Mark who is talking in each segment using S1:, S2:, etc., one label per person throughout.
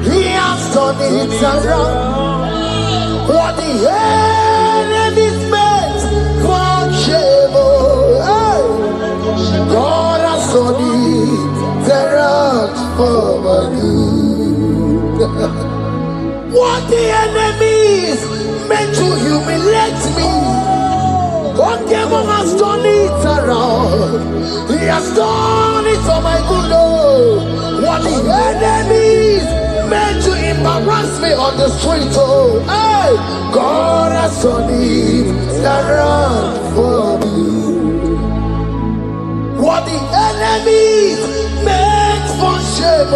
S1: He has done it around. What the enemy's meant for shame, God has done it around for my good. What the enemy's meant to humiliate me, what devil has done it around. He has done it for my good. What the enemies meant to embarrass me on the street, hey, God has done it around for me. What the enemies meant for shame,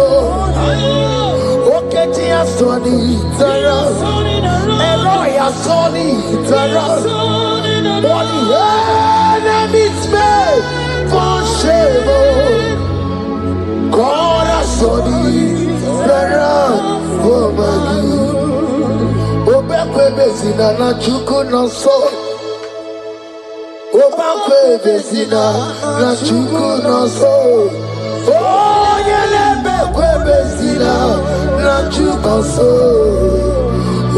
S1: okay, He has done it around. Eloi has done it around. What the enemies meant for shame, God has done it around for my good. Obekwe bezina na chuku no so. Obekwe bezina na chuku no so. Oh, yelebekwe bezina na chuku so.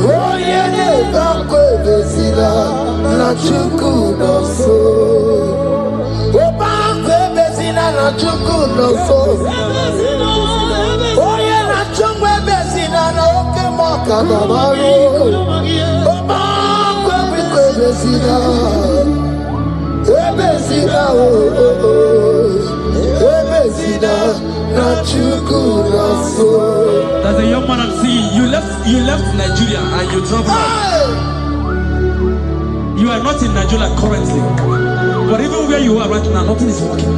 S1: Oh, yelebekwe bezina na chuku no so. Obekwe bezina na chuku no so. Oh, yeah, na chungwe bezina na oke moka na maru. Obekwe bezina. Ebezina Ebezina na chuku na so.
S2: There's a young man I'm seeing. You left Nigeria and you traveled out. You are not in Nigeria currently, but even where you are right now, nothing is working.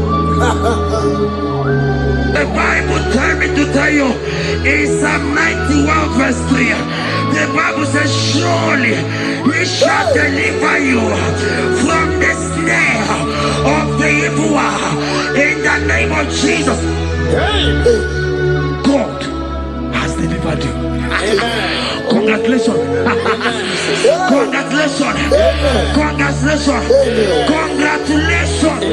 S3: The Bible tells me to tell you in Psalm 91 verse 3. The Bible says, surely He shall deliver you from the snare of the evil one. In the name of Jesus. God has delivered you. Congratulations. Congratulations. Congratulations. Congratulations.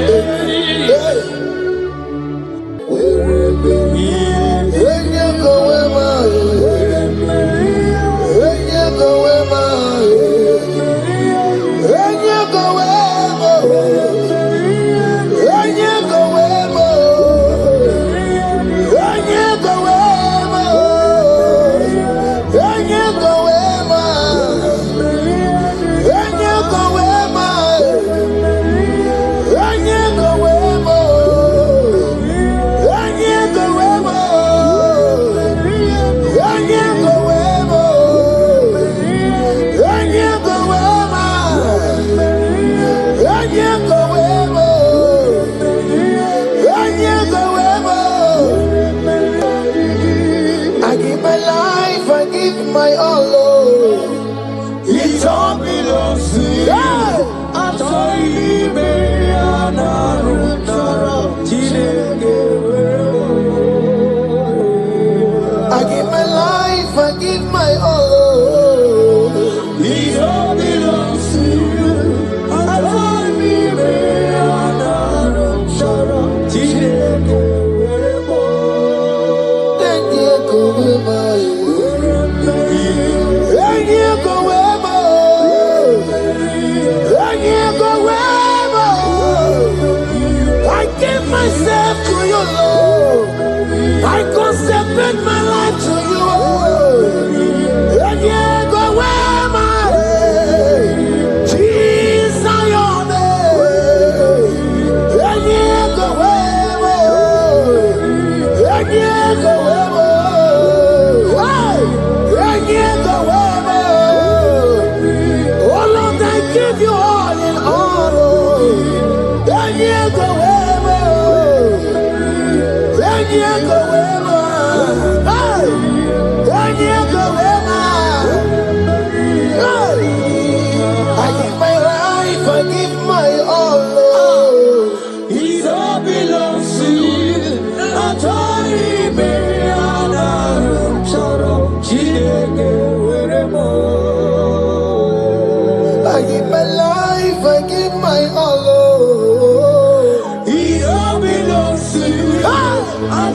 S1: my life, I give my all. Oh.
S3: It all belongs to you. I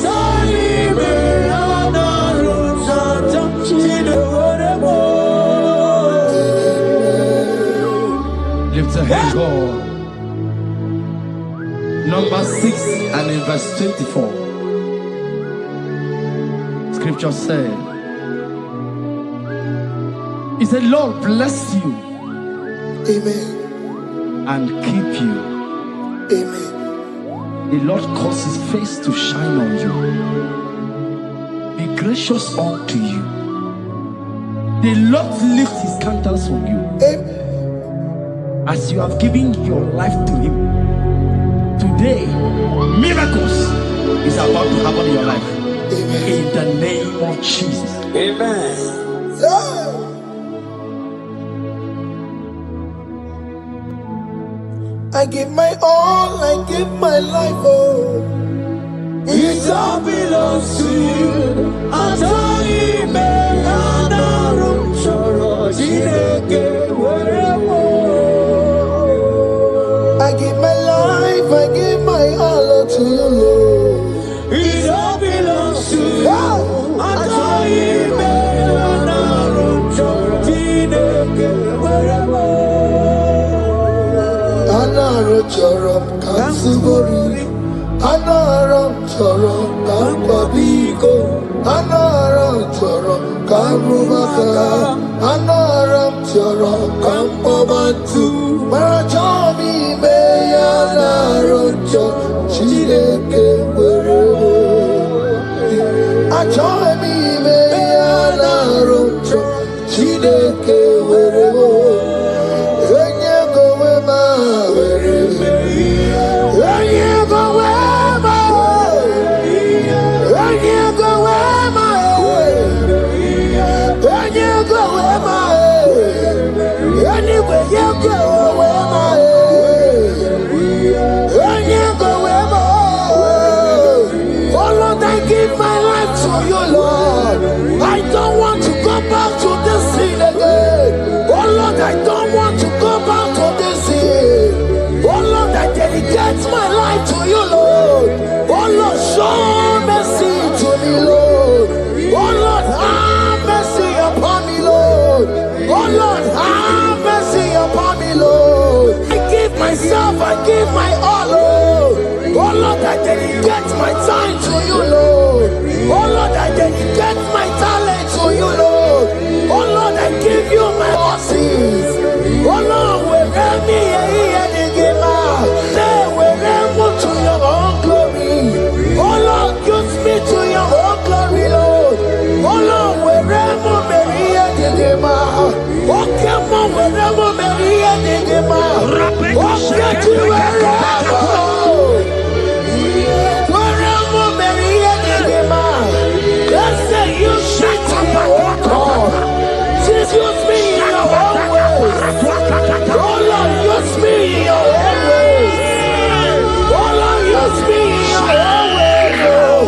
S3: tell you, baby, I'm not
S2: Lift your hands, God. Number 6 and in verse 24. Scripture said, He said, Lord bless you.
S1: Amen.
S2: And keep you.
S1: Amen.
S2: The Lord cause His face to shine on you. Be gracious unto you. The Lord lift His countenance on you.
S1: Amen.
S2: As you have given your life to Him. Today, miracles is about to happen in your life.
S1: Amen.
S2: In the name of Jesus.
S3: Amen.
S1: Yeah. I give my all, I give my life, oh.
S3: It all belongs to you. I tell you, baby, I'm not
S1: I give my life, I give my all to you, Lord.
S3: It all belongs to you.
S1: Yeah.
S3: I tell you, baby, I'm
S1: Anaro chorom kansubori, Anaro chorom kampabigo, Anaro chorom kamrumaka, Anaro chorom kampabantu, Marachomi me Anaro chorom chideke werebo, Achomi me Anaro chorom chideke werebo. Dedicate my life to you, Lord. Oh Lord, show mercy to me, Lord. Oh Lord, have mercy upon me, Lord. Oh Lord, have mercy upon me, Lord. I give myself, I give my all, Lord. Oh Lord, I dedicate my time to you, Lord. Oh Lord, I dedicate my talent to you, Lord. Oh Lord, I give you my horses. Oh Lord, wherever me to your own glory. Oh Lord, use me to your own glory, Lord. Oh Lord, wherever Maria did okay, mom, wherever Maria did okay, to wherever Maria did let's say you shut up and walk on. Just use me in your own ways. Oh Lord, use me in your own ways. Use me in your own way, Lord.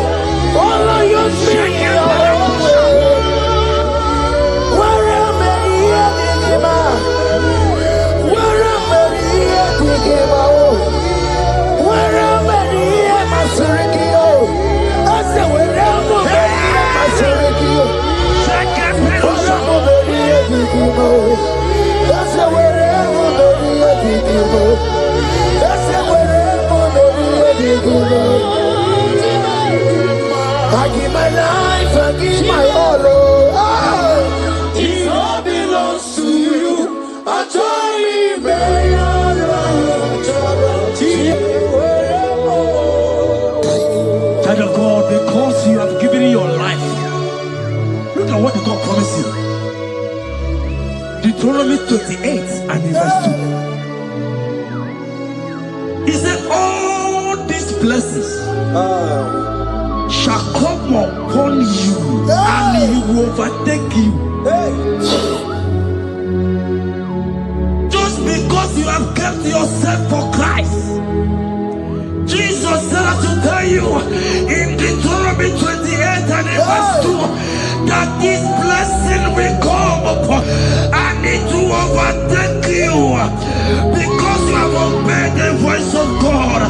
S1: Oh Lord, use me in your own way. Where am I here, Digima? Where am I here, Digima? Where am I here, Masurikio? I said, where am I here, Masurikio? Where am I here, Digima? I said, where am I here, Digima? I said, where I give my life, I give my all. It all belongs to you. I told
S2: Child of God, because you have given your life, look at what the God promised you. Deuteronomy 28 and in verse 2. He said, all these blessings shall come upon you and he will overtake you. Just because you have kept yourself for Christ. Jesus said to tell you in Deuteronomy 28 and in verse 2
S3: that this blessing will come upon. I need to overtake you because you have obeyed the voice of God.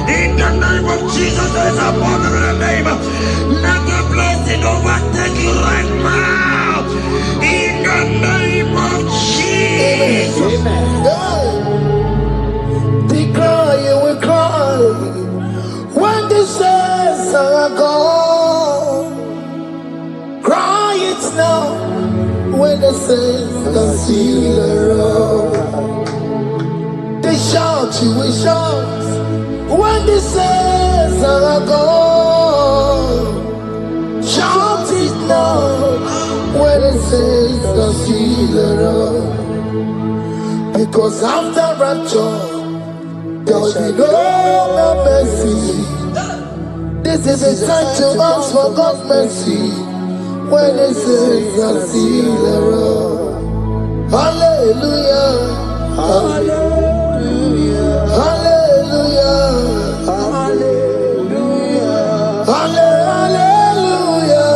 S3: In the name of Jesus, there is a mother in the name. Let the blessing overtake you right now. In the name of Jesus.
S1: Declare you will cry when the saints are gone. Cry it now when the saints are still around. They shout, you will shout when the saints are gone. Shout it now when the saints are still around. Because after rapture, there will be no more mercy. This is a time to ask for God's mercy when the saints are still around. Hallelujah. Hallelujah. Hallelujah. Hallelujah. Hallelujah.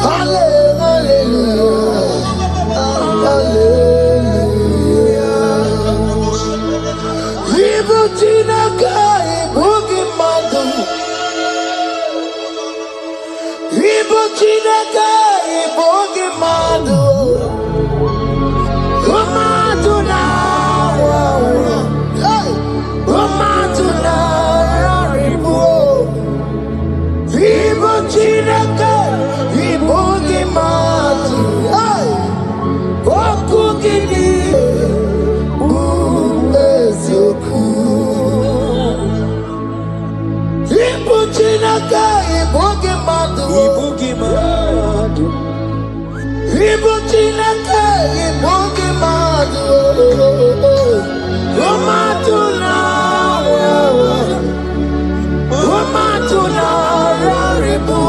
S1: Hallelujah. Hallelujah. Evil Chinaka, Boogie Madu. Evil Chinaka, Boogie Madu. Umatu now, hey, Umatu now, Ribu. Evil Chinaka, Boogie Madu. Hey, Okugini. Ibuchinaka, Ibugimadu, Ibugimadu, Ibuchinaka, Ibugimadu, Umatuna, Umatuna, Ribu,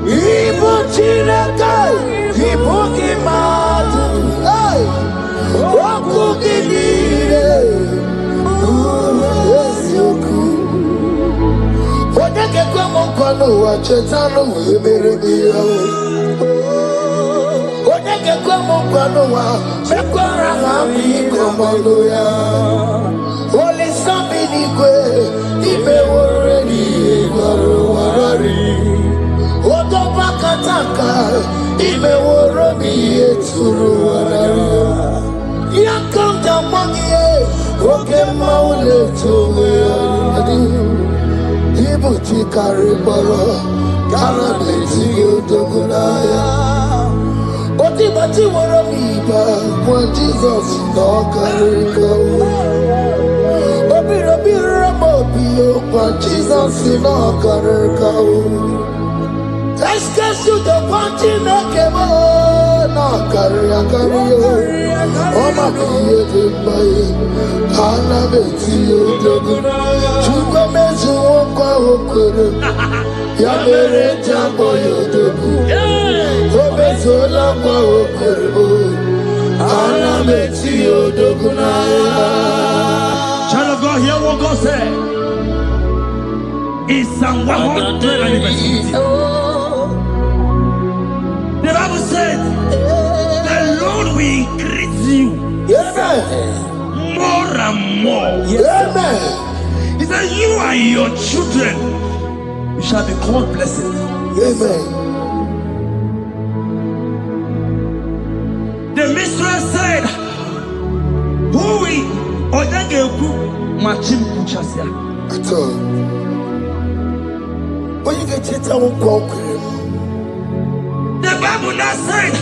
S1: Ibuchinaka, Ibugimadu, hey, Wakugini. Onege kwa mkono wa chetano wemeremia. Onege kwa mkono wa mekwara hapi komono ya. Oli sambi nikwe ime woreni egwaro warari. Odo bakataka ime woroni eturu warari. Yakamta mwangie oke maule tuwe adi. Ibuchi kariboro kara beti odogunaya. Oti bati woro miba when Jesus no kariko. Obiro biro mobio when Jesus no kariko. Eskesu do panti mekebo no karikario. Oma biye de baye ana beti odogunaya. Chuko mezu okwa okoro ya mere jambo yodogu. Obezola kwa okoro ana beti odogunaya.
S3: Child of God, hear what God said. In Psalm 120. The Bible said, the Lord will increase you more and more.
S1: Amen.
S3: He said, you and your children, you shall be called blessed.
S1: Amen.
S3: The mistress said, who will Odageku Machim Kuchasia?
S1: At all. When you get it, I won't conquer.
S3: The Bible now said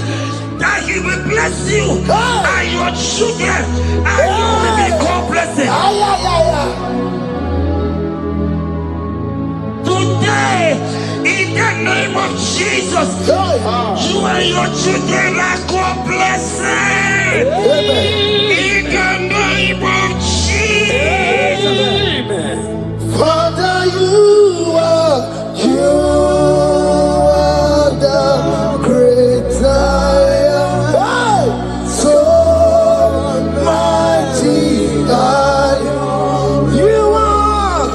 S3: that He will bless you and your children, and you will be called blessed. Today, in the name of Jesus, you and your children are called blessed. In the name of Jesus.
S1: Father, you are the great I am. So mighty I am. You are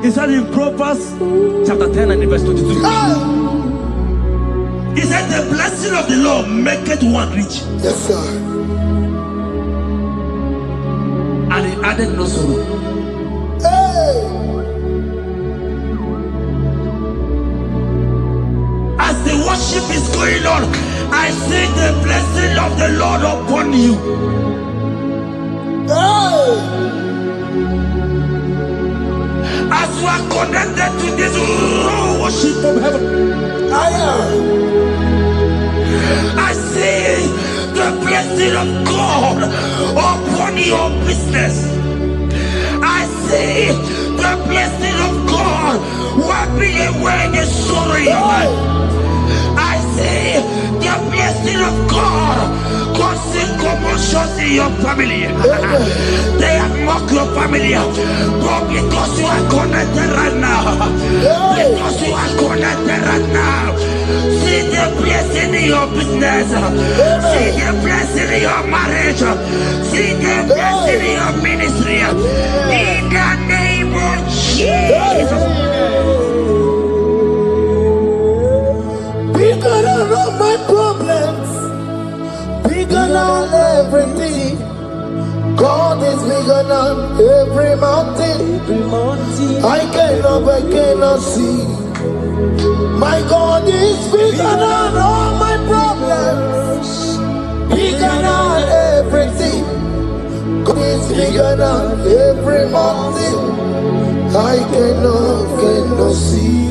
S2: He said in Proverbs chapter 10 and verse 22. He said the blessing of the Lord maketh one rich.
S1: Yes, sir.
S2: And he added no sorrow.
S1: Hey.
S3: As the worship is going on, I see the blessing of the Lord upon you.
S1: Hey.
S3: As you are connected to this worship from heaven, I see the blessing of God upon your business. I see the blessing of God wiping away the sorrow in your life. I see the blessing of God causing commotions in your family. They have mocked your family, but because you are connected right now, because you are connected right now, see the blessing in your business, see the blessing in your marriage, see the blessing in your ministry. In the name of Jesus.
S1: Bigger than all my problems, bigger than everything. God is bigger than every mountain. I cannot see. My God is bigger than all my problems, bigger than everything. God is bigger than every mountain. I cannot see.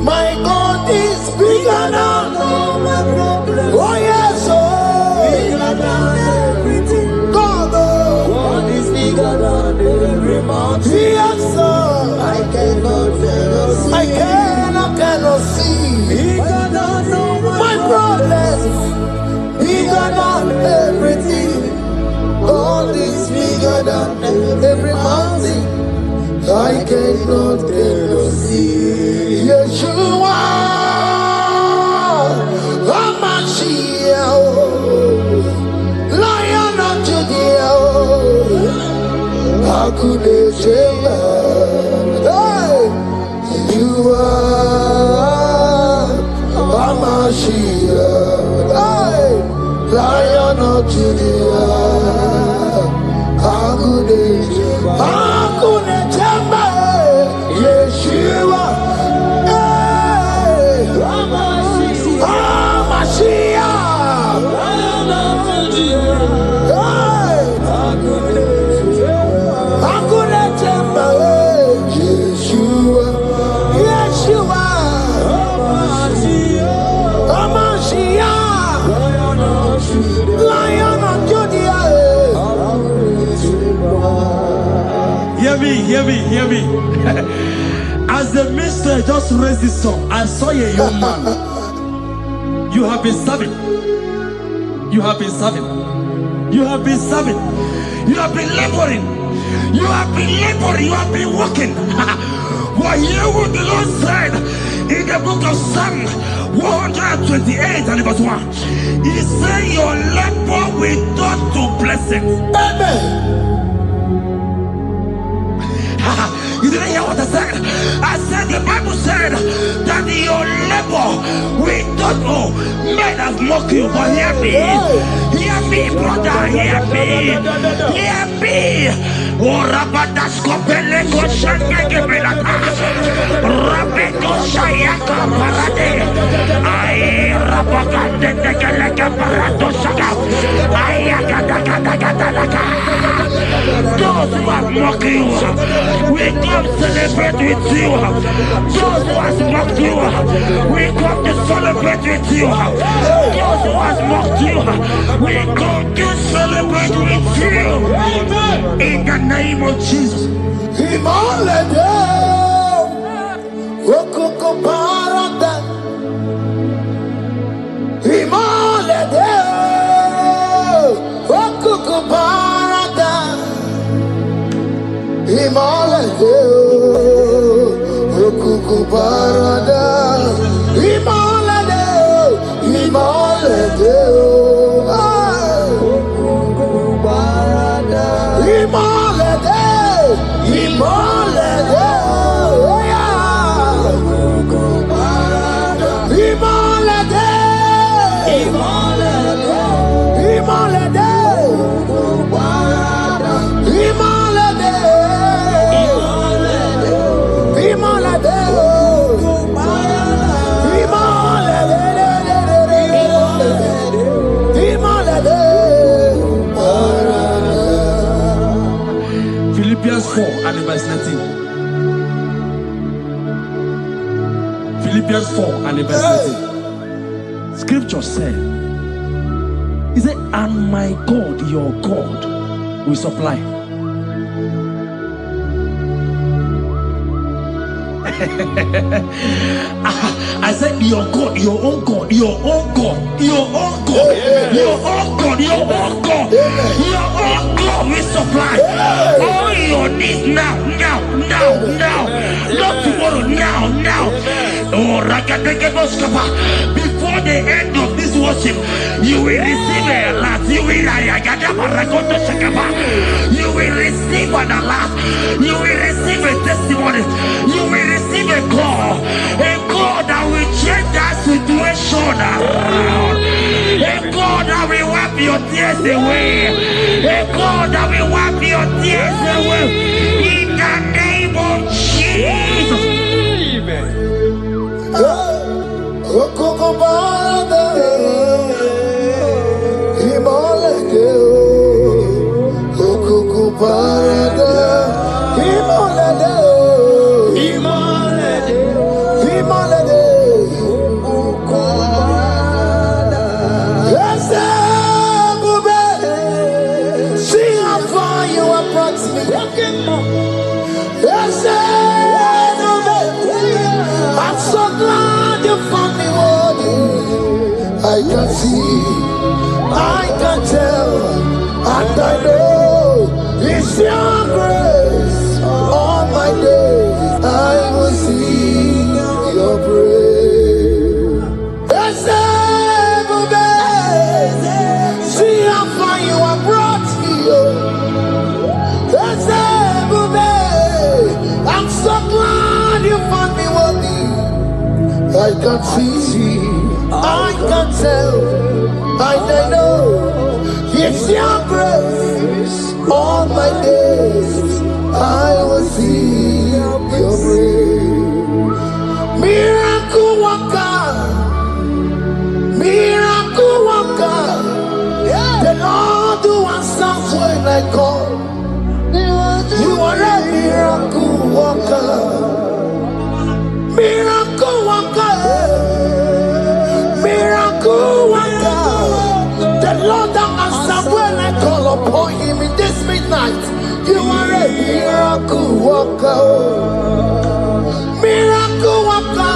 S1: My God is bigger than all my problems. Oh yes, oh, bigger than everything. God is bigger than every mountain. Yes, sir. I cannot see. Bigger than all my problems. Bigger than everything. God is bigger than every mountain. I cannot see. Yeshua, Hamashiach, Lion of Judah, Hakudesheba. Hey, you are Hamashiach, hey, Lion of Judah, Hakudesheba. Yeshua, hey, Hamashiach, hey, Hakunechemba, Yeshua, Yeshua, Hamashiach, Lion of Judah.
S2: Hear me. As the minister just raised this song, I saw a young man. You have been serving. You have been laboring. You have been working. What hear what the Lord said in the book of Psalm 128 and verse 1. He said your labor will turn to blessings.
S1: Amen.
S3: You didn't hear what I said? I said the Bible said that your labor we don't know men have mocked you, but hear me, brother, hear me. Oh, Rabadaskopele Koshangeke Belata. Rabeto Shayaka Parade. Ay, Rabagande Tekeleka Parato Shaka. Ayakadakadakadaka. Those who have mocked you, we come celebrate with you. Those who have mocked you, we come to celebrate with you. Those who have mocked you, we come to celebrate with you. In the name of Jesus.
S1: Imolede, okoko parada. Imolede, okoko parada. Imolede, okoko parada. Imolede, imolede, okoko parada. Imolede, imolede, okoko parada. Imolede, imolede, imolede, okoko parada. Imolede, imolede, imolede, okoko parada.
S2: Philippians 4 and verse 19. Philippians 4 and verse 19. Scripture said, he said, and my God, your God, will supply. I said, your God, your own God, your own God, your own God, your own God, your own God, your own God will supply all your needs now, now, now, now, not tomorrow, now, now. Oh, before the end of this worship, you will receive a lot. You will receive an alert. You will receive a testimony. You will receive a call that will change that situation around. A God that will wipe your tears away. A God that will wipe your tears away. In the name of Jesus.
S1: I'm so glad you found me worthy. I can see, I can tell, and I know it's your grace. All my days I will sing your praise. See how far you have brought me. I'm so glad you found me worthy. I can see, I can tell, and I know it's your grace. All my days I will see your grace. Miracle worker, miracle worker. The Lord who answers when I call. You are a miracle worker. Miracle worker, miracle worker. The Lord that answers when I call upon him in this midnight. You are a miracle worker. Miracle worker.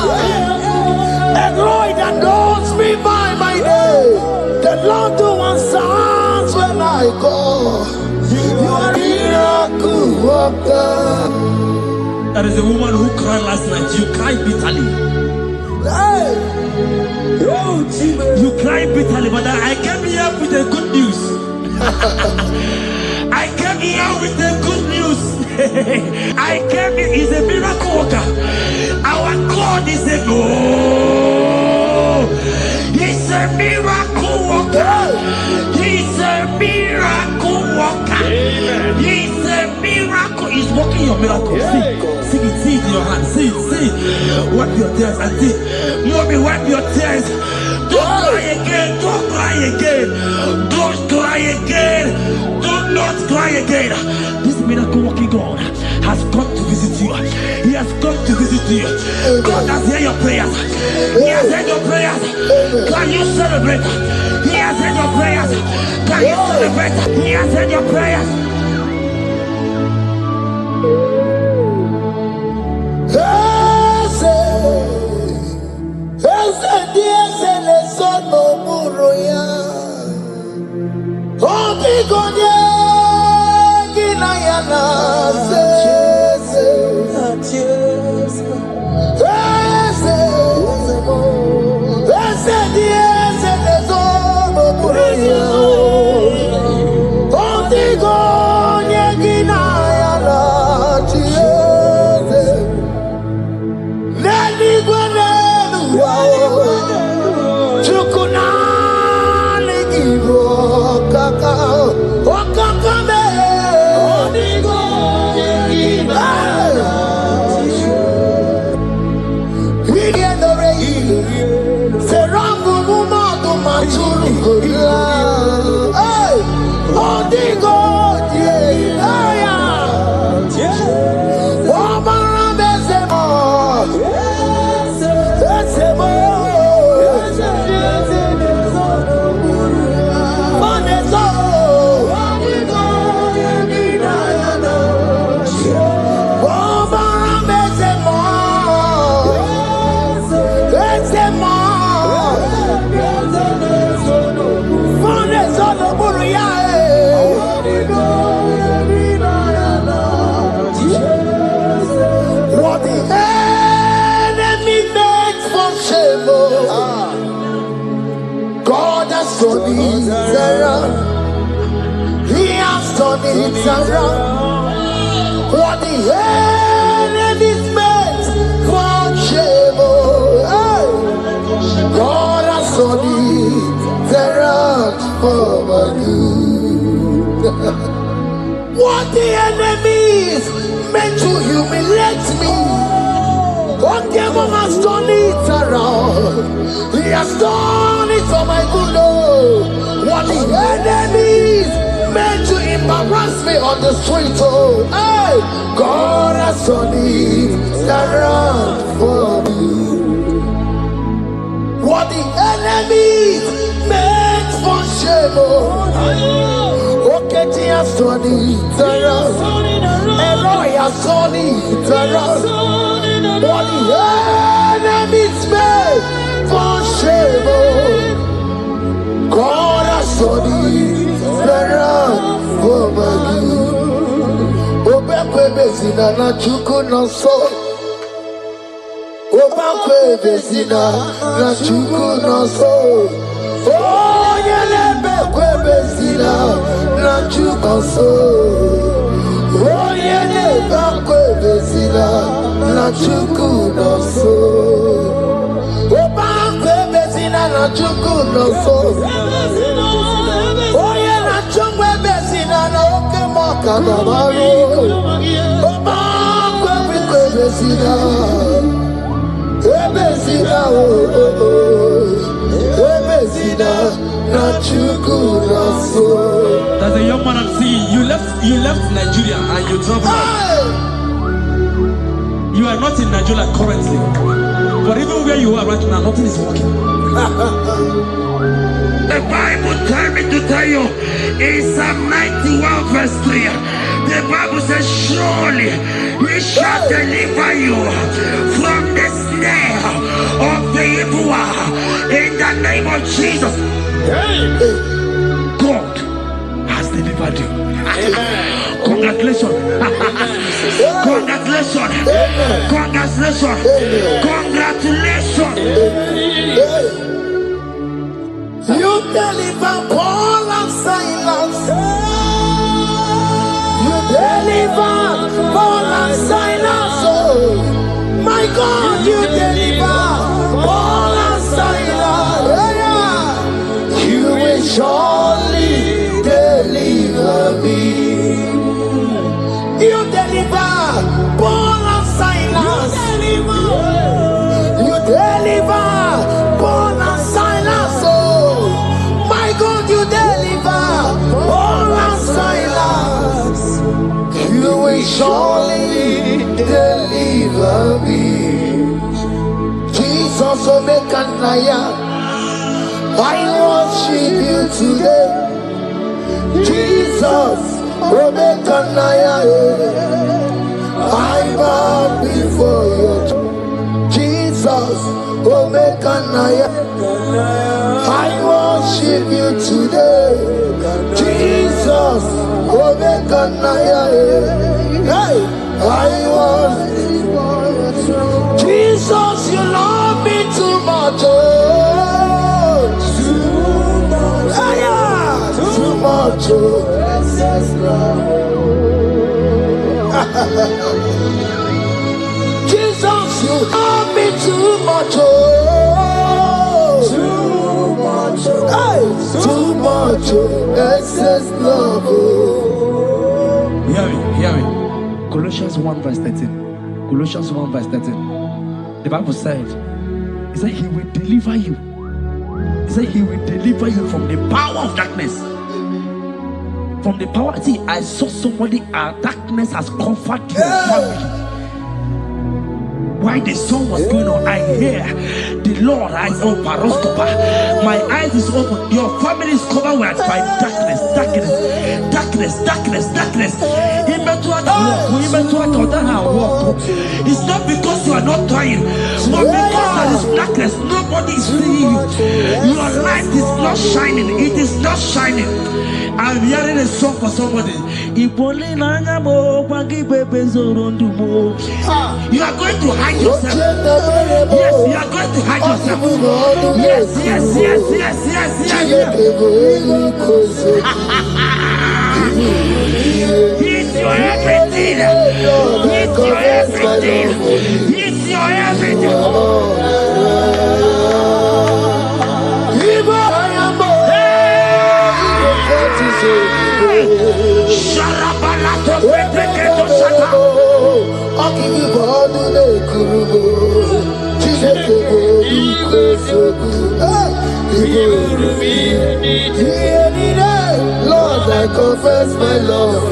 S1: And Lord that knows me by my name. The Lord who answers when I call. You are a miracle worker.
S2: There is a woman who cried last night. You cried bitterly.
S1: Hey.
S2: You cried bitterly, but I came here with the good news. I came here with the good news. I came here, he's a miracle worker. Our God is a he's a miracle worker. He's a miracle worker. He's a miracle see your miracle. See it in your hand. See. Wipe your tears and see. Mommy, wipe your tears. Don't cry again. Don't cry again. Don't cry again. Do not cry again. This miracle working God has come to visit you. He has come to visit you. God has heard your prayers. He has heard your prayers. Can you celebrate? He has heard your prayers. Can you celebrate? He has heard your prayers.
S1: He has turned it around. What the enemy's meant for shame, God has turned it around for my good. What the enemy's meant to humiliate me, okay, Mom has turned it around. He has done it for my good. What the enemies meant to embarrass me on the street, hey, God has turned it around for me. What the enemies meant for shame, okay, He has turned it around. Elroy has turned it around. What the enemies meant for shame, God has turned it around for my good. Obekwe bezina na chuku no so. Obekwe bezina na chuku no so. Oh, yelebekwe bezina na chuku so. Oh, yelebekwe bezina na chuku no so. Obekwe bezina na chuku no so. Oh, yeah, na chungwe bezina na oke moka na mariko. Obekwe bezina. Ebezina Ebezina na chuku na so.
S2: There's a young man I'm seeing. You left Nigeria and you traveled. You are not in Nigeria currently, but even where you are right now, nothing is working.
S3: The Bible tells me to tell you in Psalm 91 verse 3, the Bible says, surely He shall deliver you from the snare of the evil one in the name of Jesus. God has delivered you. Congratulations. Congratulations. Congratulations. Congratulations.
S1: You deliver Paul and Silas. You deliver Paul and Silas. Oh, my God, you deliver Paul and Silas. Yeah. You will surely deliver me. You deliver I worship you today. Jesus, Omekanaya. I bow before you. Jesus, Omekanaya. I worship you today. Jesus, Omekanaya. Hey, I worship you. Jesus, you love me too much. Too much. Jesus, you love me too much. Too much. Hey, too much. Excess love.
S2: Hear me. Colossians 1 verse 13. Colossians 1 verse 13. The Bible said, he said he will deliver you. He said he will deliver you from the power of darkness. From the power. See, I saw somebody, darkness has covered your family. While the song was going on, I hear the Lord eyes open. My eyes is open. Your family is covered by darkness. It's not because you are not trying, but because there is darkness. Nobody is seeing you. Your light is not shining. It is not shining. I'm hearing a song for somebody. You are going to hide yourself. Yes, you are going to hide yourself. Yes. He's your everything. He's your everything. He's your everything.
S1: Lord, I confess my love.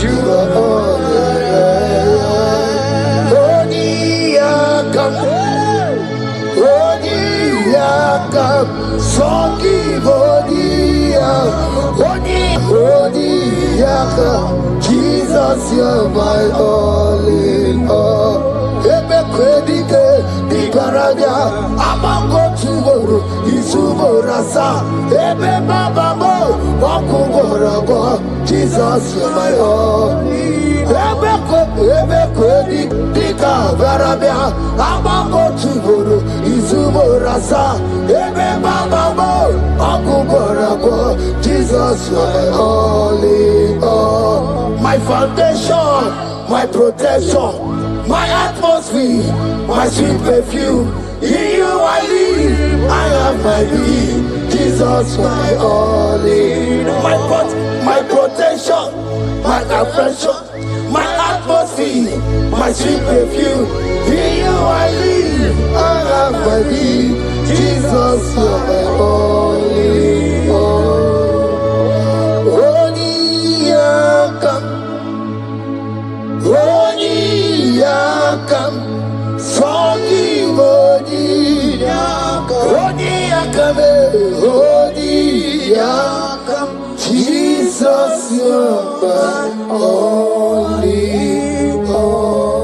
S1: You are all Jesus, you're my all in all. Ebe kwedike di paraja, amango tuboro, isuborasa. Ebe babamo, wakuborago. Jesus, you're my all. Ebe kwedike di paraja, amango tuboro, isuborasa. Ebe babamo, wakuborago. Jesus, you're my all in all. My foundation, my protection, my atmosphere, my sweet perfume. In you I live, I have my being. Jesus, my all in all. My protection, my affection, my atmosphere, my sweet perfume. In you I live, I have my being. Jesus, my all in all. Jesus, you're my only all.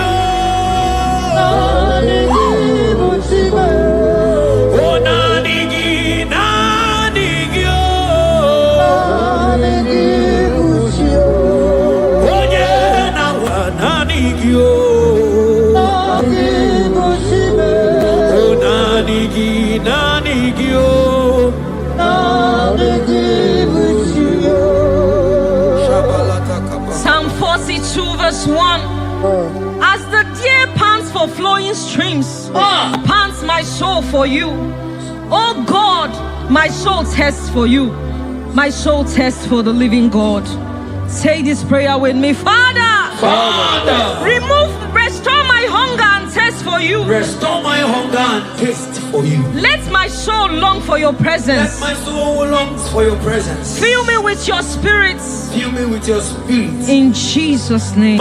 S3: Oh,
S4: verse 1. As the deer pants for flowing streams, pants my soul for you. Oh God, my soul thirsts for you. My soul thirsts for the living God. Say this prayer with me. Father, restore my hunger and thirst for you.
S1: Restore my hunger and taste for you.
S4: Let my soul long for your presence.
S1: Let my soul long for your presence.
S4: Fill me with your spirit.
S1: Fill me with your spirit.
S4: In Jesus' name.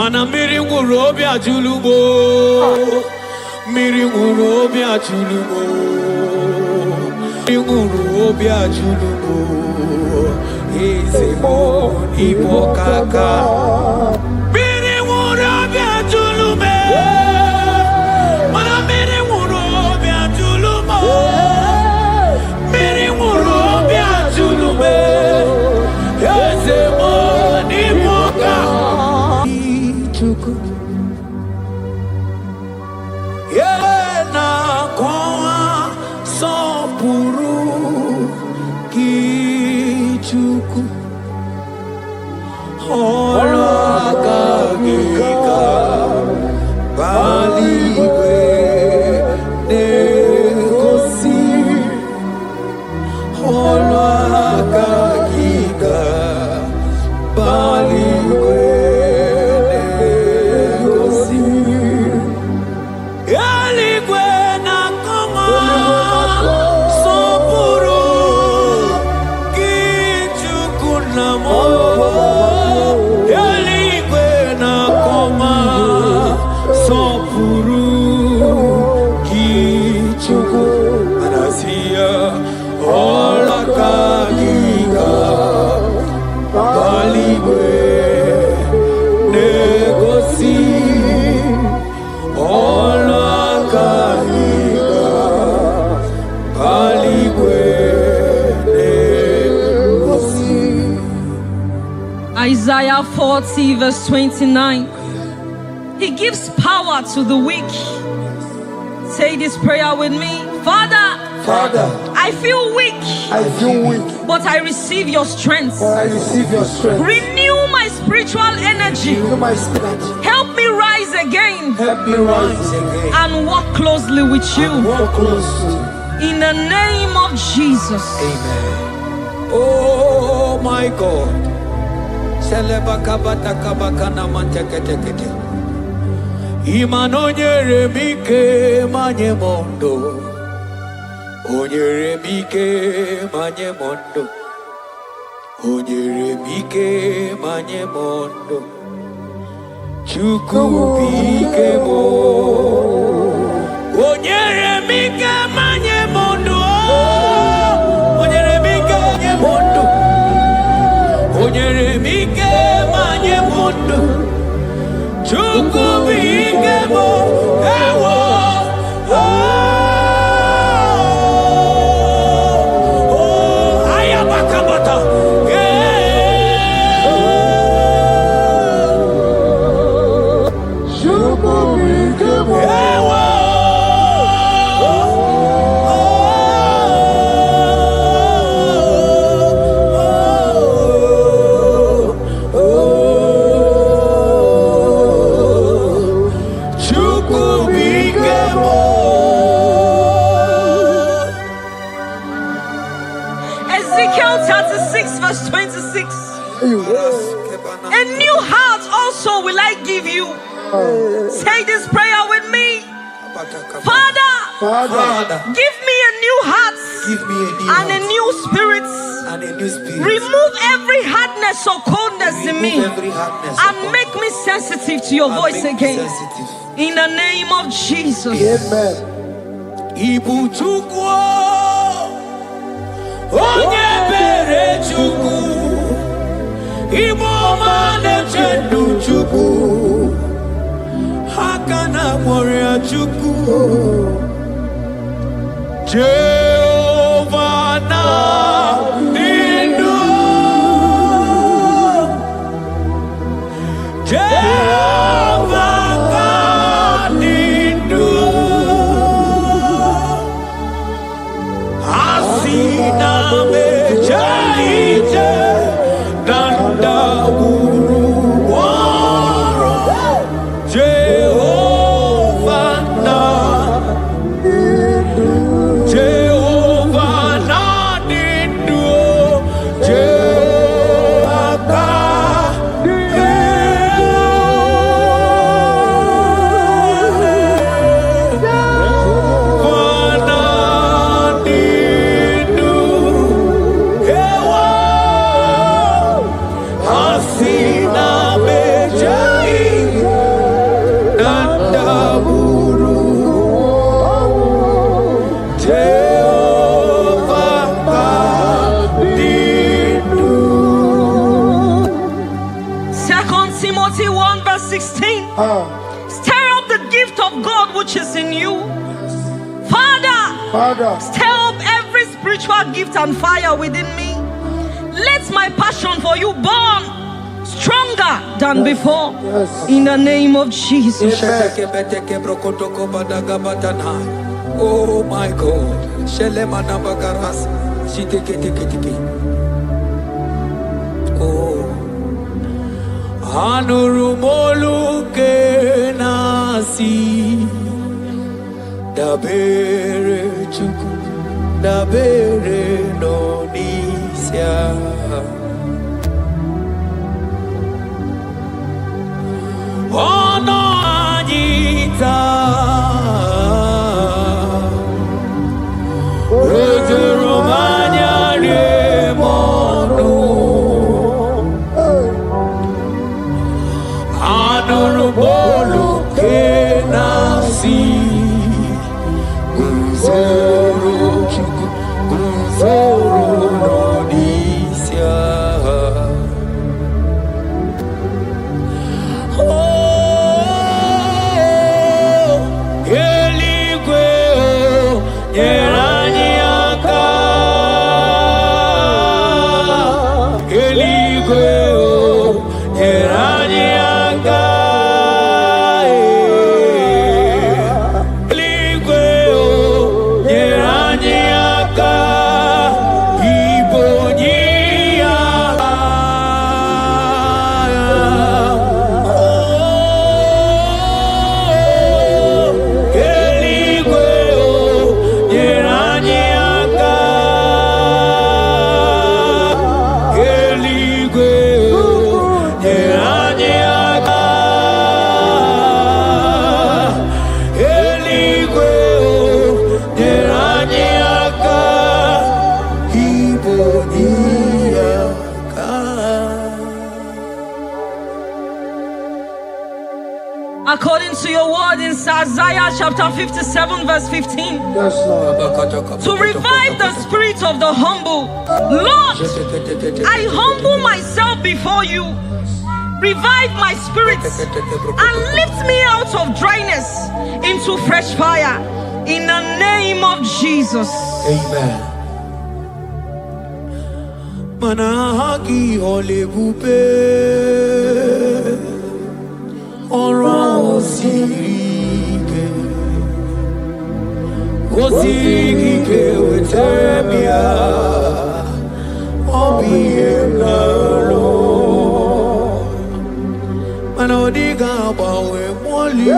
S4: Isaiah 40 verse 29. He gives power to the weak. Say this prayer with me. Father, I feel weak. But I receive your strength. Renew my spiritual energy. Help me rise again. And walk closely with you. In the name of Jesus.
S1: Amen. Oh my God. Imanonyere mike manye mondo. Onyere mike manye mondo. Onyere mike manye mondo. Chuku bike mo. Onyere mike manye mondo. Onyere mike manye mondo. Onyere mike manye mondo. Chuku bike mo. Ewo.
S4: Ezekiel 36 verse 26. A new heart also will I give you. Say this prayer with me. Father, give me a new heart and a new spirit. Remove every hardness or coldness in me and make me sensitive to your voice again. In the name of Jesus.
S1: Amen. Onye bere Chukwu, Igbo mane chendu Chukwu, Hakana moria Chukwu, Jehovah na nindu, Jehovah na nindu, Asina me chaite, Nanda guru waro. Asina mejai nandaburu Jehovah Badinu.
S4: 2 Timothy 1 verse 16. Stir up the gift of God which is in you. Father, stir up every spiritual gift and fire within me. Let my passion for you burn stronger than before. In the name of Jesus.
S1: Oh my God. Oh. Anurumolu kenasi dabere chuku dabere nonisia ono anita Romanya remonu Anurumolu kenasi
S4: According to your word in Isaiah chapter 57 verse 15. To revive the spirit of the humble. Lord, I humble myself before you. Revive my spirit and lift me out of dryness into fresh fire. In the name of Jesus.
S1: Amen. Manahaki olebupe Oro osirike wetemia obienalo manodiga bawe moli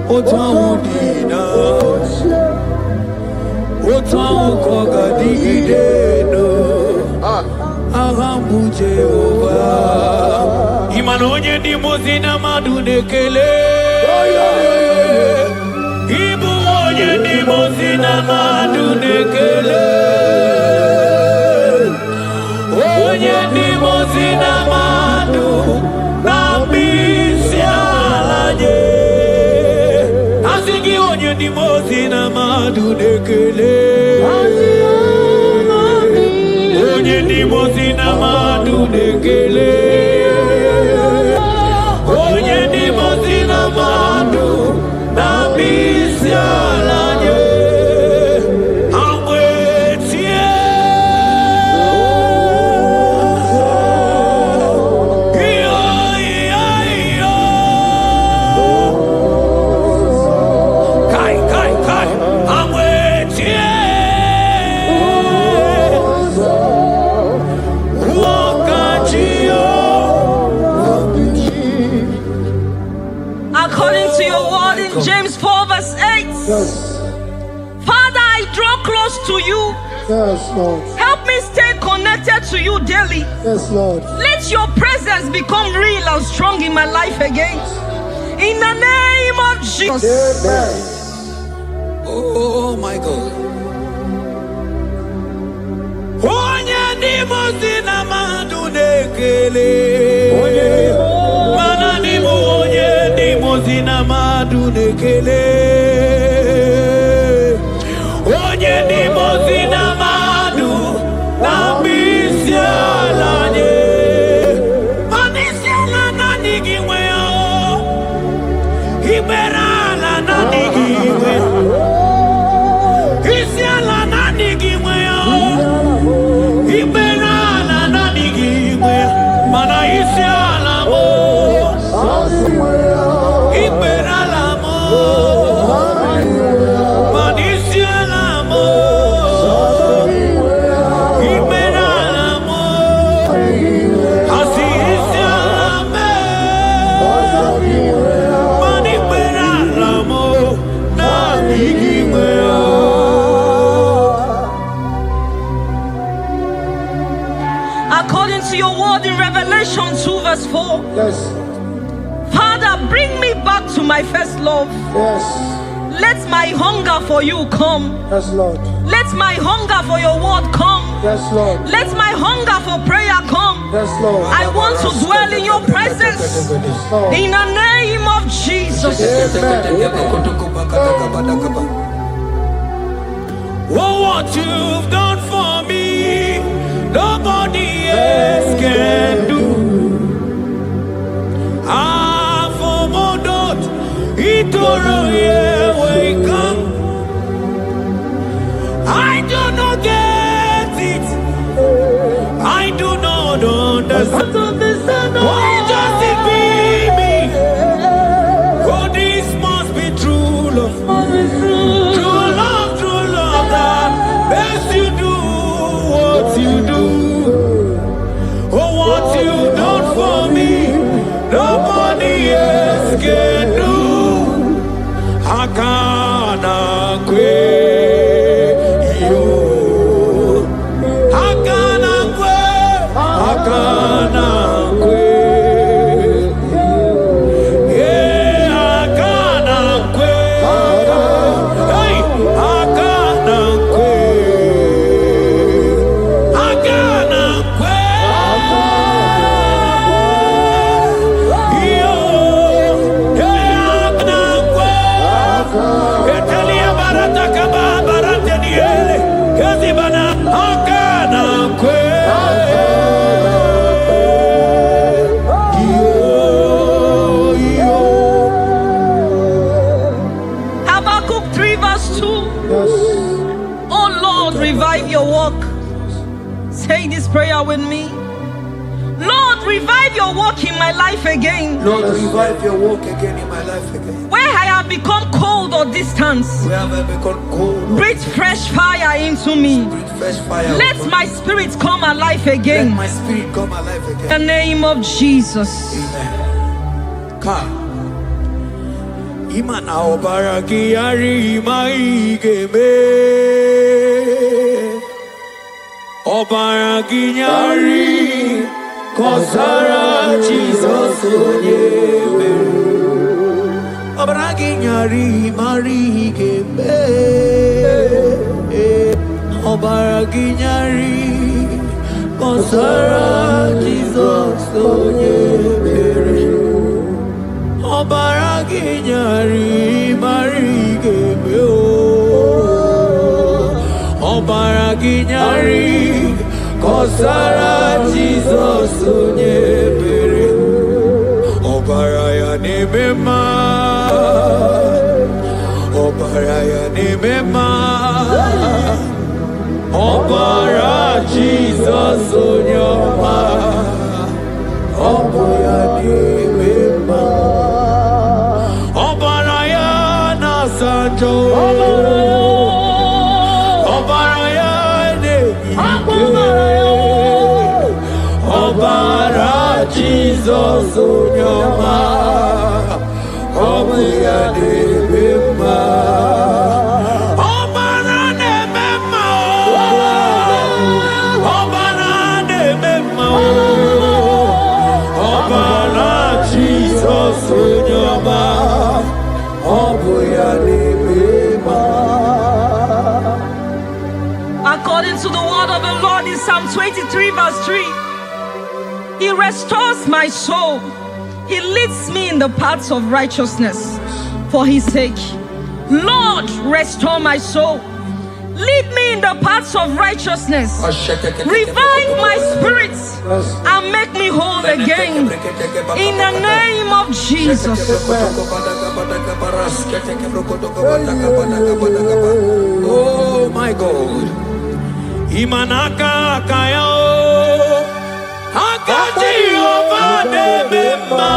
S1: otaudina otaukogadigideno ahambu Jehovah Imanonye ni mozina madunekele Ibu onye ni mozina madunekele Onye ni mozina madu Nambisi alaje Asigi onye ni mozina madunekele Onye ni mozina madunekele Onye ni mozina madu na misialanye amwetie kai amwetie
S4: According to your word in James 4 verse 8. Father, I draw close to you.
S5: Yes, Lord.
S4: Help me stay connected to you daily.
S5: Yes, Lord.
S4: Let your presence become real and strong in my life again. In the name of Jesus.
S5: Amen.
S1: Oh my God. Onye ni mozina madune nekele. Onye ni mozina madu na misiala nye. Manisiala na nigimwe o. Iberala na nigimwe. Isiala na nigimwe o. Iberala na nigimwe. Mana isiala mo. Iberala mo. Manisiala mo. Iberala mo. Asi isiala me. Maniberala mo. Na nigimwe o.
S4: According to your word in Revelation 2 verse 4,
S1: Yes,
S4: Father, bring me back to my first love.
S1: yes,
S4: Let my hunger for you come.
S1: yes, Lord.
S4: Let my hunger for your word come.
S1: Yes, Lord.
S4: Let my hunger for prayer come.
S1: Yes, Lord.
S4: I want to dwell in your presence.
S1: Lord.
S4: In the name of Jesus.
S1: Oh, what you've done for me, nobody else can do. Ah, for Modot, Itoro, yeah, wake up. I do not get it. I do not understand. Why does it be me? Oh, this must be true love. True love, that best you do what you do. Oh, what you done for me, nobody else can do. I can't quit you. I can't quit. I can't quit. Yeah, I can't quit. Hey, I can't quit. I can't quit. Yo, yeah, I can't quit. Italia barata kaba barata niele. Kazi bana, I can't quit.
S4: Habakkuk 3 verse 2. Oh Lord, revive your work. Say this prayer with me. Lord, revive your work in my life again.
S1: Lord, revive your work again in my life again.
S4: Where I have become cold or distant,
S1: Where have I become cold?
S4: breathe fresh fire into me.
S1: Breathe fresh fire.
S4: Let
S1: upon
S4: my
S1: me.
S4: spirit come alive
S1: Let
S4: again.
S1: my spirit come alive
S4: In
S1: again.
S4: the name of Jesus.
S1: Amen. Ka. Imana obaraki yari maigebe. Obaraki yari kosara Jesus onyebe. Obaraki yari marigebe. Obaraki yari kosara Jesus onyebe. Obaraki yari marigebe. Obaraki yari kosara Jesus onyebe. Obaraya nebema. Obaraya nebema. Obara Jesus onyoma. Obaraya nebema. Obaraya na sanjo. Obaraya nebema. Obara Jesus onyoma. Obaraya nebema. Obara nebema. Obara nebema. Obara Jesus onyoma. Obaraya nebema.
S4: According to the word of the Lord in Psalm 23 verse 3, He restores my soul. He leads me in the paths of righteousness for his sake. Lord, restore my soul. Lead me in the paths of righteousness. Revive my spirit and make me whole again. In the name of Jesus.
S3: Oh my God. Imanaka kayo. Akati ovade mema.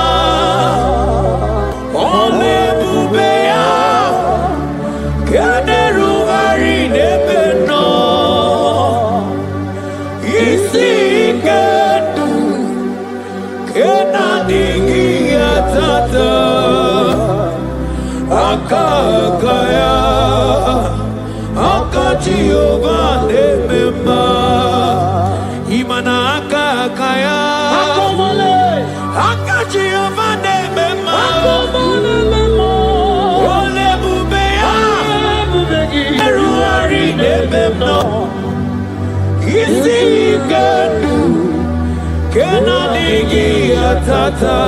S3: Ole bubeya. Kaderu nebeno isi kedu kena dingi atata akakaya akati ovane mema imana akakaya akati ovane mema ole bubeya nebeno isi kedu kena dingi atata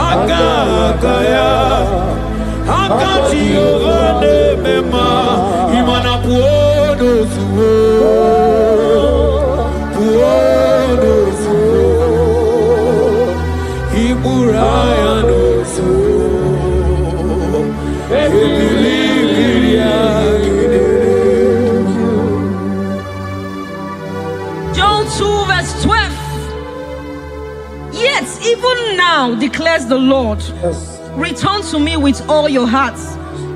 S3: akakaya akati ovane mema imana puodo suo iburaya no suo
S4: John 2 verse 12. Yet even now declares the Lord, return to me with all your hearts,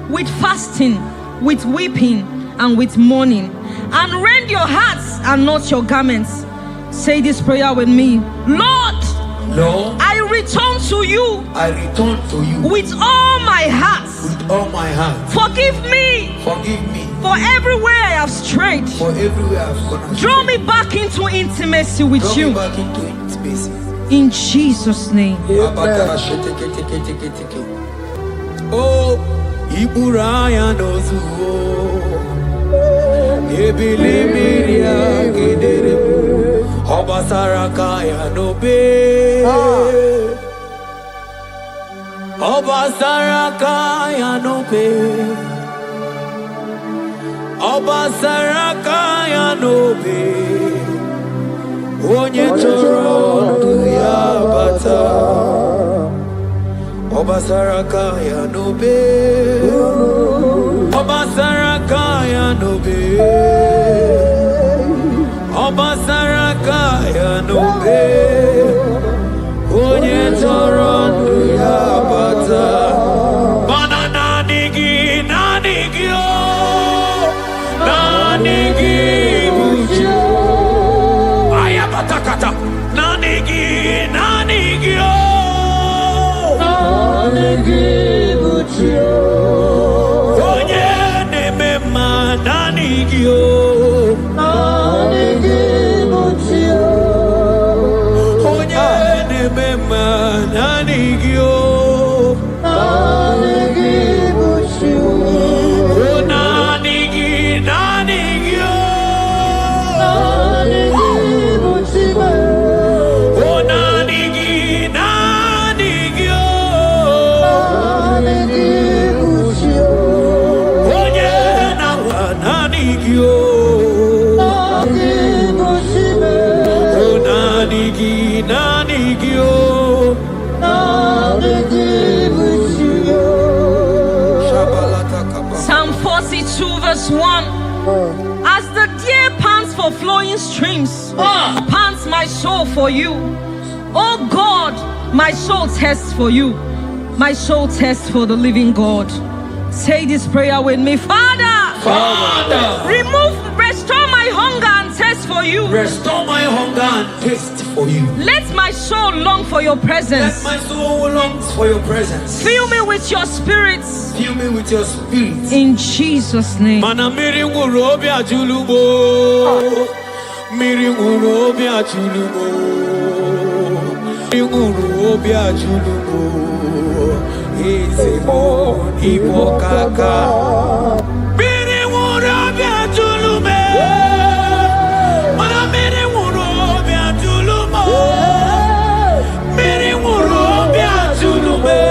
S4: with fasting, with weeping, and with mourning, and rend your hearts and not your garments. Say this prayer with me. Lord, I return to you.
S3: I return to you
S4: with all my heart.
S3: with all my heart.
S4: Forgive me for everywhere I have strayed.
S3: For everywhere I've gone astray.
S4: Draw me back into intimacy with
S3: Draw
S4: you.
S3: me back into intimacy.
S4: In Jesus' name.
S3: Oh, Iburaya nozuo. Ebilimiria gedere. Obasaraka ya nobe. Obasaraka ya nobe. Obasaraka ya nobe. Onye choro ndu ya bata. Obasaraka ya nobe. Obasaraka ya nobe. Obasaraka ya nobe. Onye choro ndu ya bata. Mana nanigi nanigi o. Nanigi buchi. Ayabatakata. Nanigi nanigi o. Nanigi buchi o. Onye nemema nanigi o. Nanigi buchi o. Onye nemema nanigi o. Nanigi buchi o. Nanigi nanigi o. Nanigi buchi o. Nanigi nanigi o. Nanigi buchi o. Onye nawa nanigi o. Nanigi buchi o. Nanigi nanigi o. Nanigi buchi o.
S4: Psalm 42 verse 1. As the deer pants for flowing streams, pants my soul for you. Oh God, my soul thirsts for you. My soul thirsts for the living God. Say this prayer with me. Father, restore my hunger and thirst for you.
S3: Restore my hunger and taste for you.
S4: Let my soul long for your
S3: Let
S4: presence.
S3: my soul longs for your presence.
S4: Fill me with your spirit.
S3: Fill me with your spirit.
S4: In Jesus' name.
S3: Mana miri nguru obi ajulumo. Miri nguru obi ajulumo. Miri nguru obi ajulumo. Ezemo ibo kaka. Miri nguru obi ajulume. Mana miri nguru obi ajulumo. Miri nguru obi ajulume.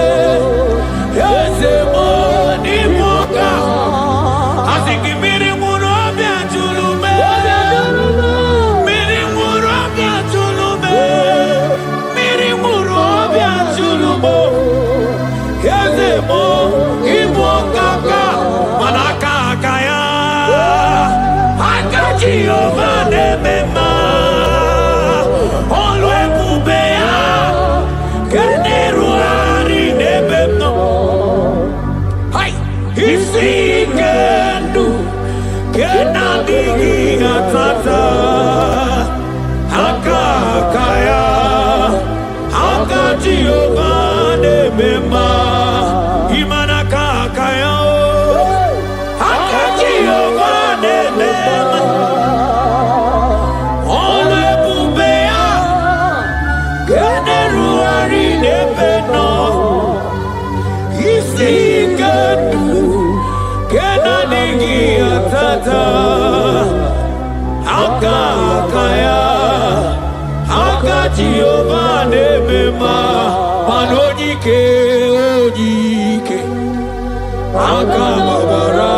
S1: tata Akaya Aka Jehovah Nebema Manojike Ojike Aka Babara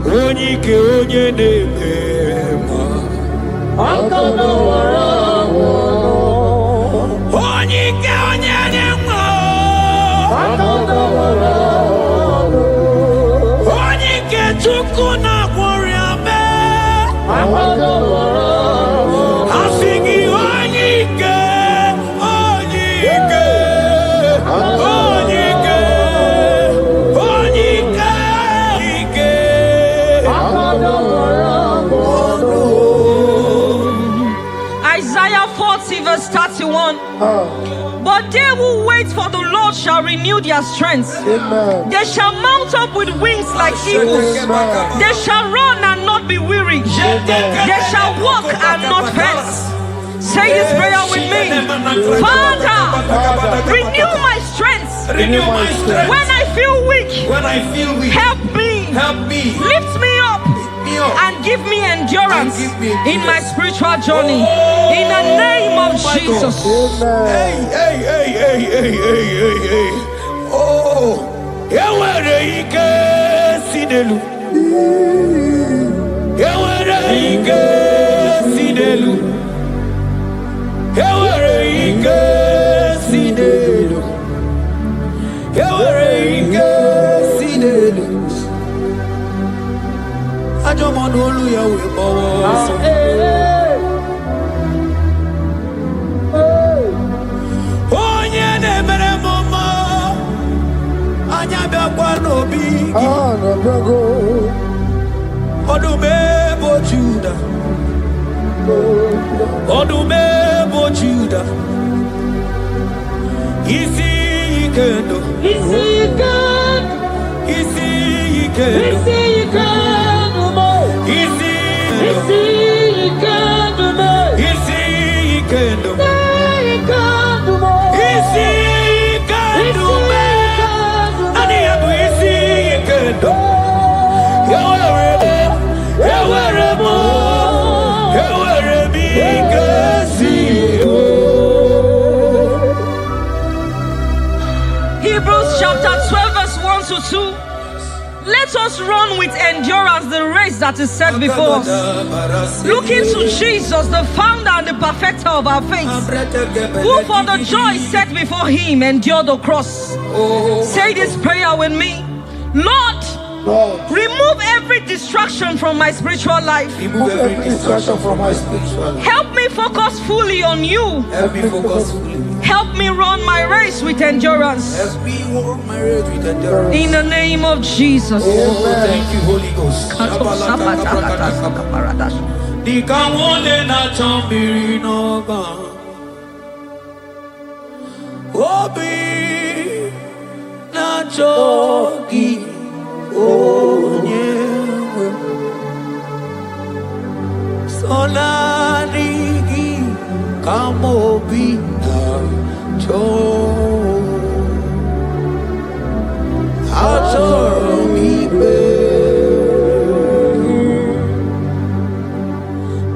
S1: Ojike Oje Nebema Aka Babara Ojike Oje Nebema Aka Babara Chukuna Wariame Asigi Onyike Onyike Onyike Onyike
S4: Isaiah 40 verse 31. But they who wait for the Lord shall renew their strength.
S1: Amen.
S4: They shall mount up with wings like eagles.
S1: Amen.
S4: They shall run and not be weary. They shall walk and not faint. Say this prayer with me. Father, renew my strength.
S1: Renew my strength.
S4: When I feel weak, help me. Lift me up. And give me endurance in my spiritual journey. In the name of Jesus.
S1: Hey. Oh, Yawere ike sinelu. Yawere ike sinelu. Yawere ike sinelu. Yawere ike sinelu. Ajomonu oluyawe bowo so. Onye na-emere mama anya bịakwa n'obi gị. Ọdụm ebo Juda. Ọdụm ebo Juda. Isi ike ndụ. Isi ike ndụ. Isi ike ndụ. Isi ike ndụ. Isi ike ndụ. Isi ike ndụ. Isi ike ndụ. Ani abu isi ike ndụ. Ewere mo. Ewere mi gesi.
S4: Hebrews chapter 12 verse 1 to 2. Let us run with endurance the race that is set before us. Looking to Jesus, the founder and the perfecter of our faith, who for the joy set before him endured the cross. Say this prayer with me. Lord, remove every distraction from my spiritual life.
S1: Remove every distraction from my spiritual life.
S4: Help me focus fully on you.
S1: Help me focus fully.
S4: Help me run my race with endurance.
S1: Help me walk my race with endurance.
S4: In the name of Jesus.
S1: Oh, thank you, Holy Ghost. Dikawole na chambiri noga. Obi na chogi onyewe. Sonarigi kamobi na cho. Achoromi be.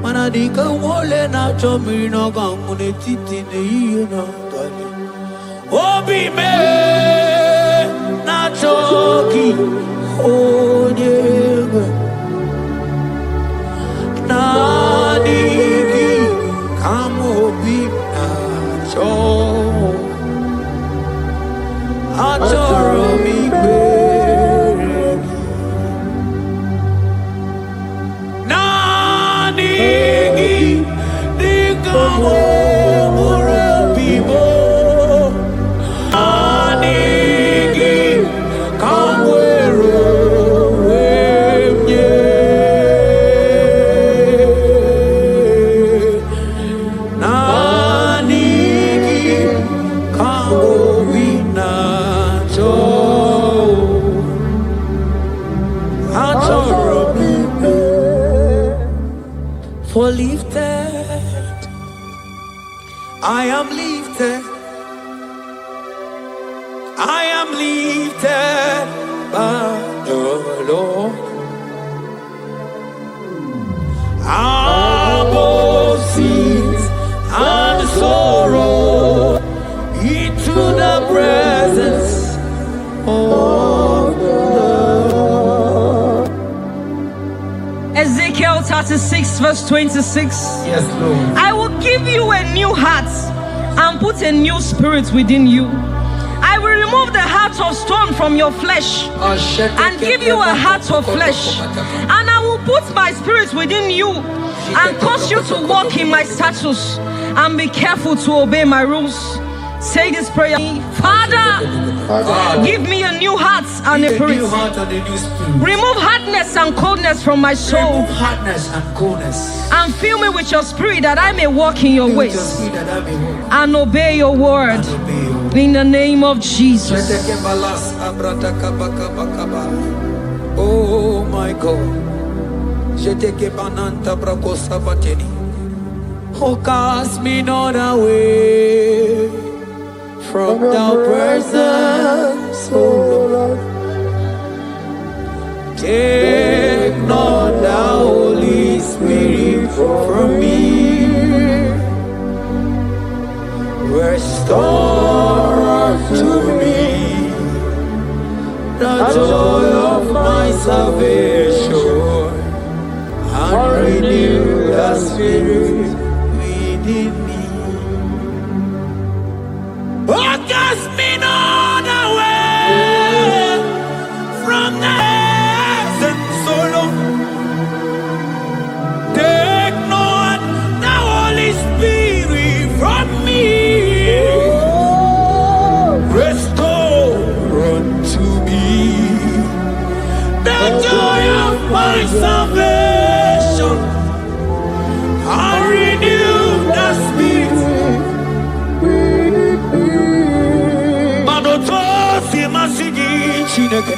S1: Manadika wole na chambiri noga mune titi ne na tali. Obi me na choki onyewe. Nadigi kamobi na cho. Achoromi be. Nadigi dikamo mure bibo. Nadigi kamwero emye. Nadigi kamobi na cho. Achoromi be. For lifted, I am lifted. I am lifted by the Lord. our sins and sorrow into the presence of the Lord.
S4: Ezekiel 36 verse 26.
S1: Yes, Lord.
S4: I will give you a new heart and put a new spirit within you. I will remove the heart of stone from your flesh and give you a heart of flesh. And I will put my spirit within you and cause you to walk in my statutes and be careful to obey my rules. Say this prayer. Father, give me a new heart and a spirit. Remove hardness and coldness from my soul. And fill me with your spirit that I may walk in your ways and obey your word. In the name of Jesus.
S1: Oh my God. Oh, cast me not away from thy presence, oh Lord. Take not the Holy Spirit from me. Restore to me the joy of my salvation and renew the spirit within me. Oh, cast me not away from the presence, oh Lord. Take not the Holy Spirit from me. Restore unto me the joy of my salvation and renew the spirit. Manotosi masigi Chineke,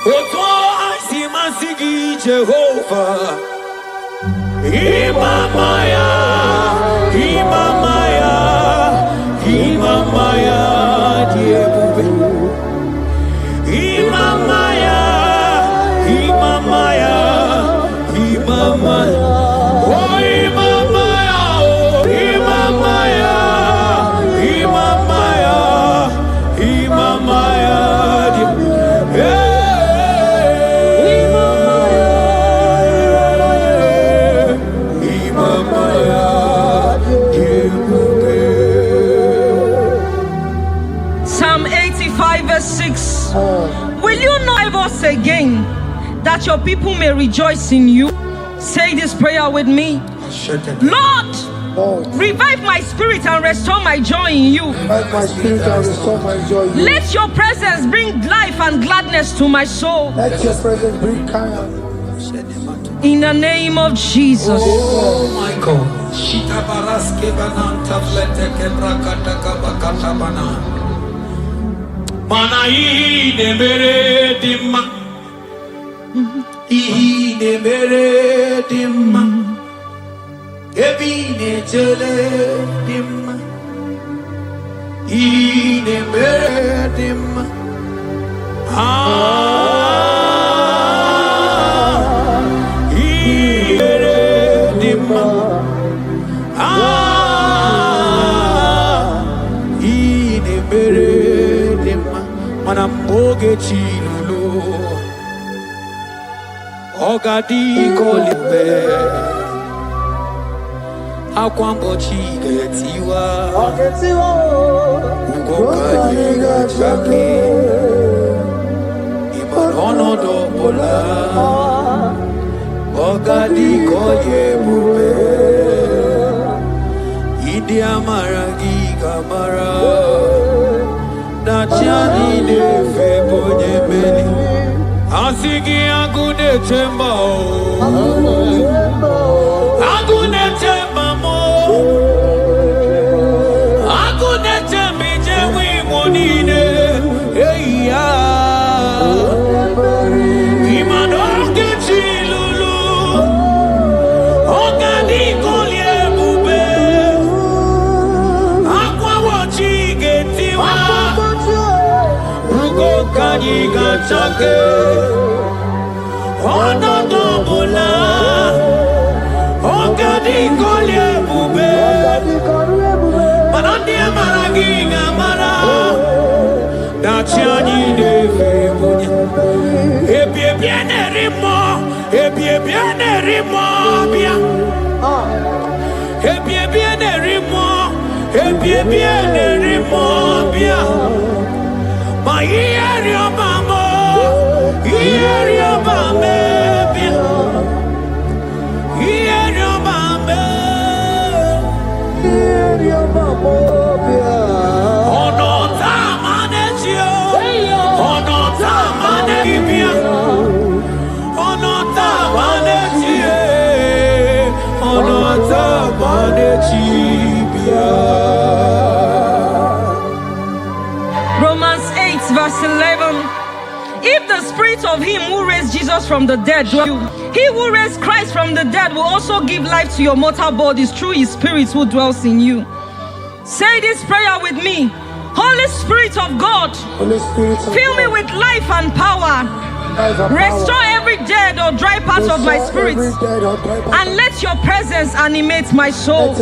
S1: Otosi masigi Jehovah. Imamaya, Imamaya, Imamaya, Diebube. Imamaya, Imamaya, Imamaya. Oh, Imamaya, oh, Imamaya, Imamaya, Imamaya,
S4: Psalm 85 verse 6. Will you not revive us again, that your people may rejoice in you? Say this prayer with me. Lord, revive my spirit and restore my joy in you.
S1: Revive my spirit and restore my joy in you.
S4: Let your presence bring life and gladness to my soul.
S1: Let your presence bring kindness.
S4: In the name of Jesus.
S1: Oh my God. Shita baraske bananta flete kebrakata kabakata bana. Mana ine mere dimma. Ine mere dimma. Ebine chele dimma. Ine mere dimma. Manamboge chilulu Ogadi kolibe Akwambo chigetiwa Ugoka yiga chake Imanono dobola Ogadi koye bube Idi amara gigamara Nachani de febonye meni Asigi agune temba Agune temba mo Agune tembi jewi monine Eya Imanoke chilulu Ogani kolye bube Akwa wachi getiwa Kanyi gachake Onodobula, Ogadi Kolye Bube, Manandia Maraginga Mara, Dachiani de Febunya, Ebiane Rimo, Ebiane Rimo, Ebiane Rimo, Ebiane Rimo, my ear, your mama, hear your mama, hear your mama, hear your mama. Oh no, Tamanetio, oh no, Tamanetibia, oh no, Tamanetio, oh no, Tamanetibia.
S4: Romans 8 verse 11. If the spirit of him who raised Jesus from the dead dwells in you, he who raised Christ from the dead will also give life to your mortal bodies through his spirit who dwells in you. Say this prayer with me. Holy Spirit of God, fill me with life and power. Restore every dead or dry part of my spirit, and let your presence animate my soul.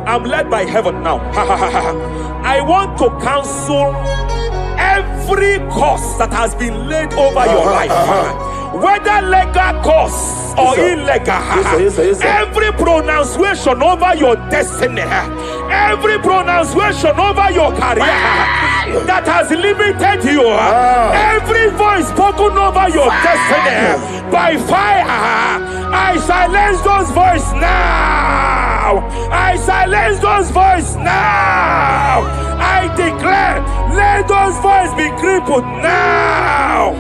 S3: I'm led by heaven now. I want to counsel every curse that has been laid over your life, whether legal curse
S2: or illegal. Every pronunciation over your destiny, every pronunciation over your career that has limited you, every voice spoken over your destiny by fire, I silence those voices now. I silence those voices now. I declare, let those voices be crippled now.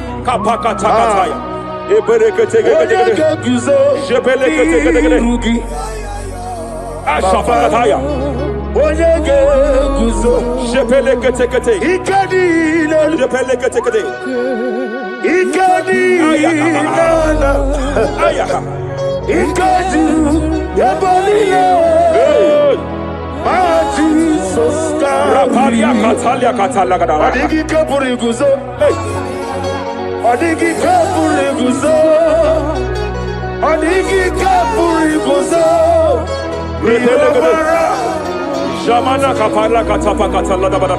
S2: Jamana kapala katapa katala da bada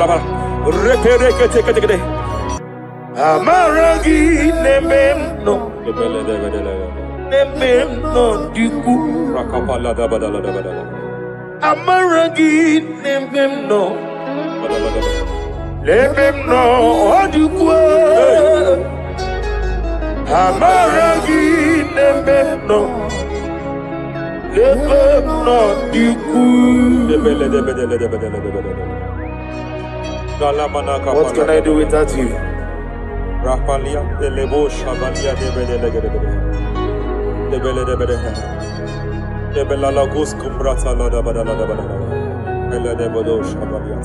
S2: repere kete amaragi nememno diku rakapala da bada amaragi nememno diku amaragi nememno
S1: What can I do without you?
S2: Rapalia de lebo shabalia de belalagos kumbrata la da bada ela de bodo shabalia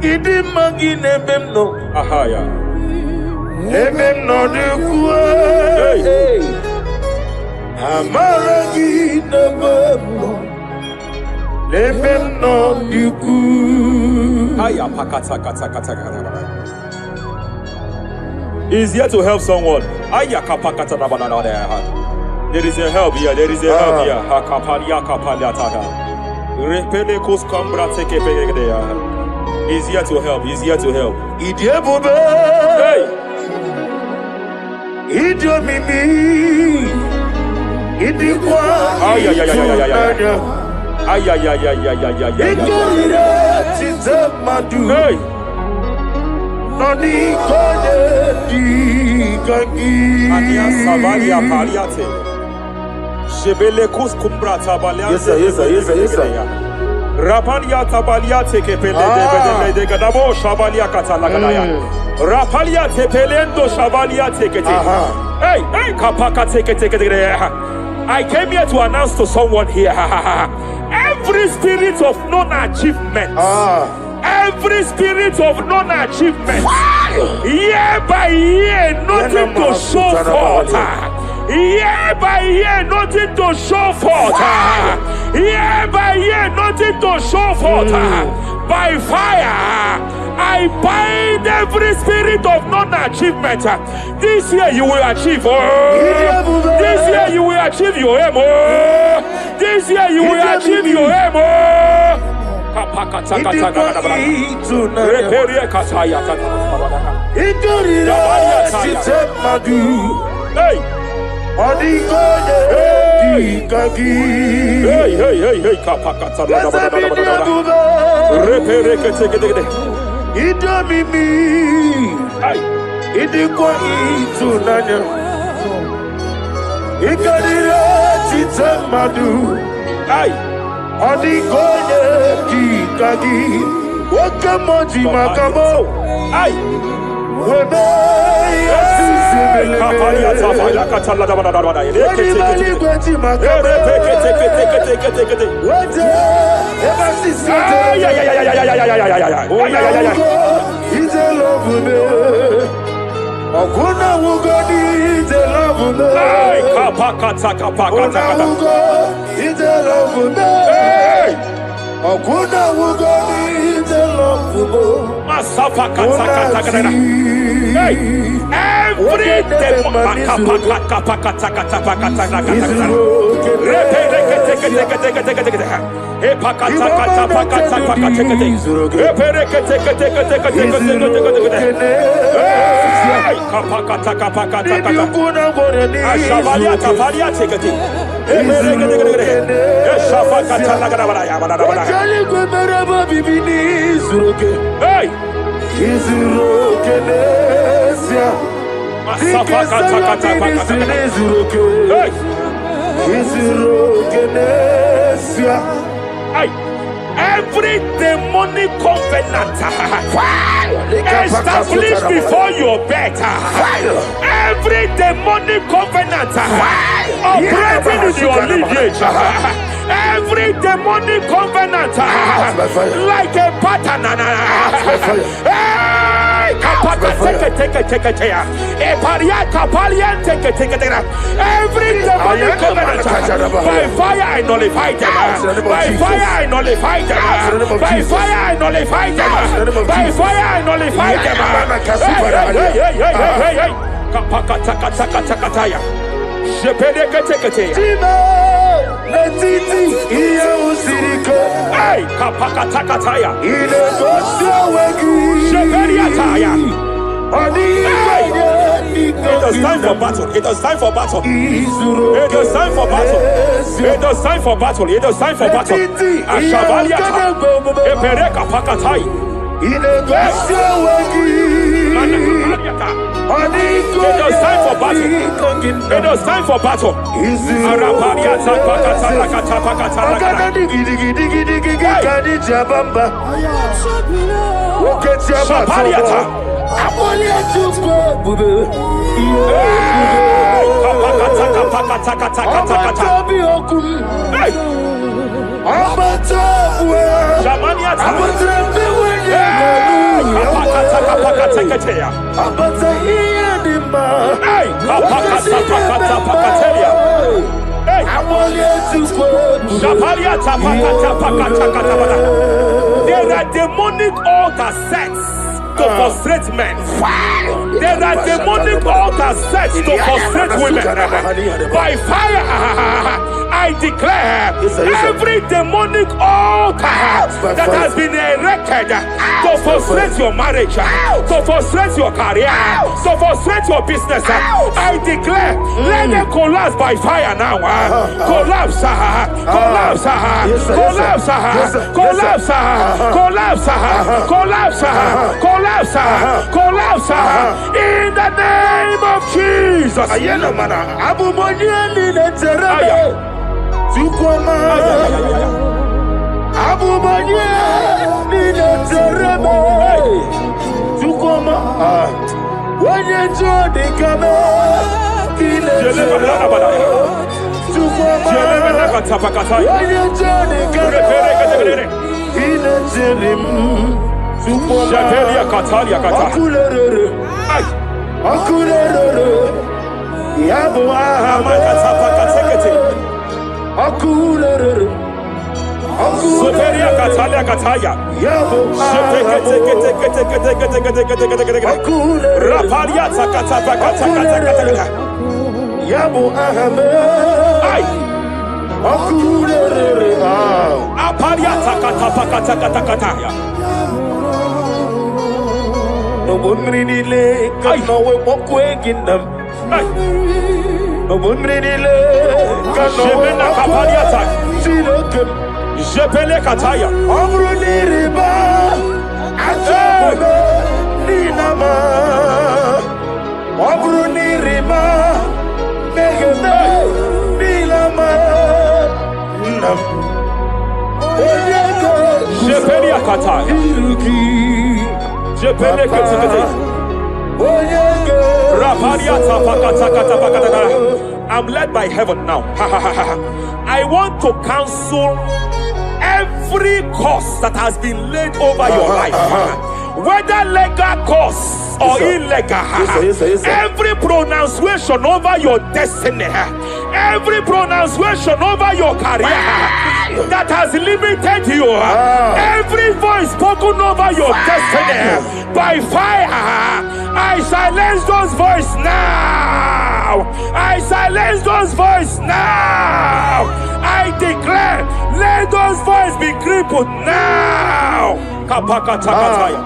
S1: Idi magi nebemno
S2: ahaya
S1: nebemno de kuwe amaragi nebemno diku
S2: aya pakata kata. He's here to help someone. Aya kapakata da bada there is a help here. There is a help here. Hakapalia kapalia taka. Repele kos kambra teke pegede ya. He's here to help. He's here to help.
S1: Idiebobe.
S2: Hey.
S1: Idiomimi. Idikwa.
S2: Ay. Hey.
S1: Noni kone di kagi.
S2: Ania sabalia paliate. Shebele kus kumbra tabalia.
S1: Yes sir.
S2: Rapalia tabalia teke pele de gadabo shabalia katalagadaya. Rapalia tepelendo shabalia teke. Hey, kapaka teke. I came here to announce to someone here. Every spirit of non-achievement. Every spirit of non-achievement, year by year, nothing to show forth. Year by year, nothing to show forth. Year by year, nothing to show forth. By fire, I bind every spirit of non-achievement. This year you will achieve. This year you will achieve your aim. This year you will achieve your aim.
S1: Odigoye kikagi Wakamoji makamo Ay Webe Yasisibele
S2: Kapalia tafaya katala da bada
S1: Wadi gweti makamo Wete Ebasisete Ite love me Okuna wugodi ite love me
S2: Kapakata
S1: Ite love me Okuna wugodi ite love me
S2: Masafa kata. Hey, every demon kapakata. Hey, kapakata kapakata
S1: If you
S2: kata.
S1: gonna go to the
S2: Ashavalia tafalia teketi. Shafakata lagadabaya badabada. Hey, Safakata kata pakata. Hey, hey. Every demonic covenant established before your bed, every demonic covenant operating in your lineage, every demonic covenant like a pattern. Every demonic covenant by fire I nullify them. By fire I nullify them. By fire I nullify them. By fire I nullify them. Hey. Hey, kapakatakataya. It is time for battle. It is time for battle. It is time for battle. It is time for battle. It is time for battle. Ashavaliata. Epereka pakatai. It is time for battle. It is time for battle. Arapariata pakata pakata. Shapariata. There are demonic altars set to frustrate men. There are demonic altars set to frustrate women. By fire, I declare every demonic altar that has been erected to frustrate your marriage, to frustrate your career, to frustrate your business, I declare, let them collapse by fire now. Collapse, collapse, collapse, collapse, collapse, collapse, collapse, collapse, in the name of Jesus. Jepele kataya. Amruniriba. Ajabu. Ninama. Amruniriba. Megeme. Nilama. Nam. Jepele kataya. Jepele kataya. I'm led by heaven now. I want to cancel every curse that has been laid over your life, whether legal curse or illegal. Every pronunciation over your destiny, every pronunciation over your career that has limited you, every voice spoken over your destiny, by fire, I silence those voices now. I silence those voices now. I declare, let those voices be crippled now. Kapakatakataya.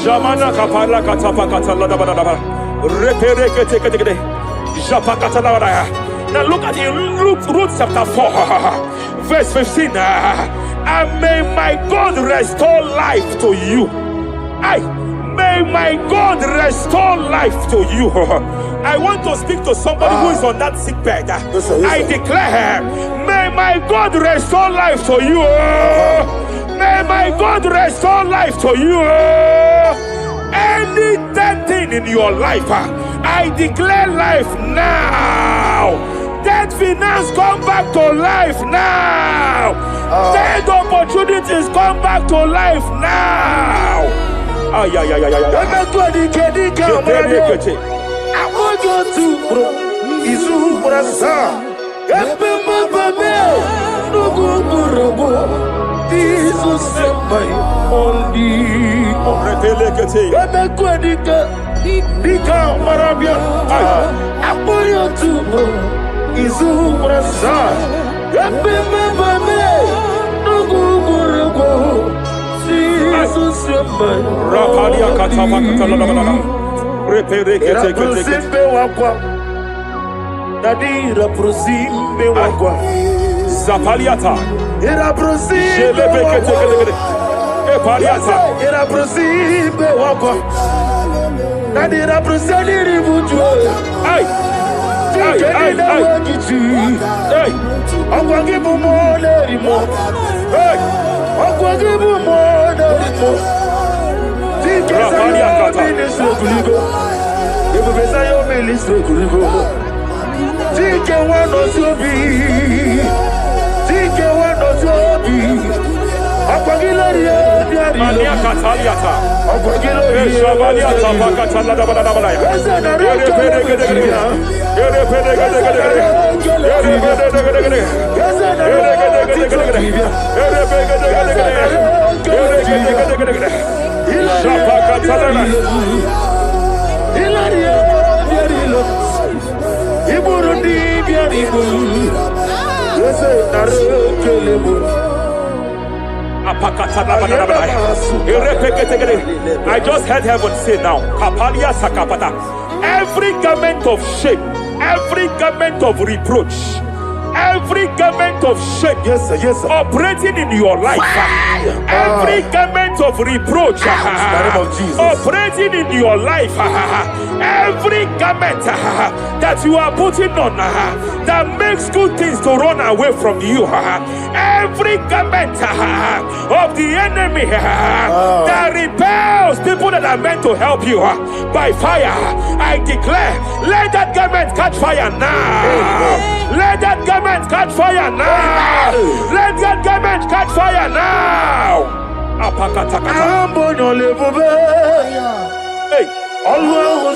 S3: Jamana kapara katapa katala da ba. Repere kete japa katala ba. Now look at it, Ruth chapter 4, verse 15. And may my God restore life to you. May my God restore life to you. I want to speak to somebody who is on that sick bed. I declare, may my God restore life to you. May my God restore life to you. Any dead thing in your life, I declare life now. Dead finance come back to life now. Dead opportunities come back to life now. I want you to Jesus said my only repelekete emekwedika dika marabia apoyo tubo izu brasa epemebame nugugurego Jesus said my rapalia katapa katalala repelekete kete wakwa dadira prosimbe wakwa zapaliata era prosimbe Epaliata era prosimbe wakwa nadira prosali butu ai akwagibu mole rimo akwagibu mole rimo tikesa ministre kuligo ebeza yo ministre kuligo tike wano sobi tike wano sobi Akwagilariya Mania Cataliata Shavaliata Pacatala da Banabaya I just heard heaven say now, Kapalia Sakapata. Every garment of shame, every garment of reproach, every garment of shame, yes, operating in your life, every garment of reproach, operating in your life, every garment that you are putting on that makes good things to run away from you, every garment of the enemy that repels people that are meant to help you by fire, I declare, let that garment catch fire now. Let that garment catch fire now. Let that garment catch fire now. Hey, Allah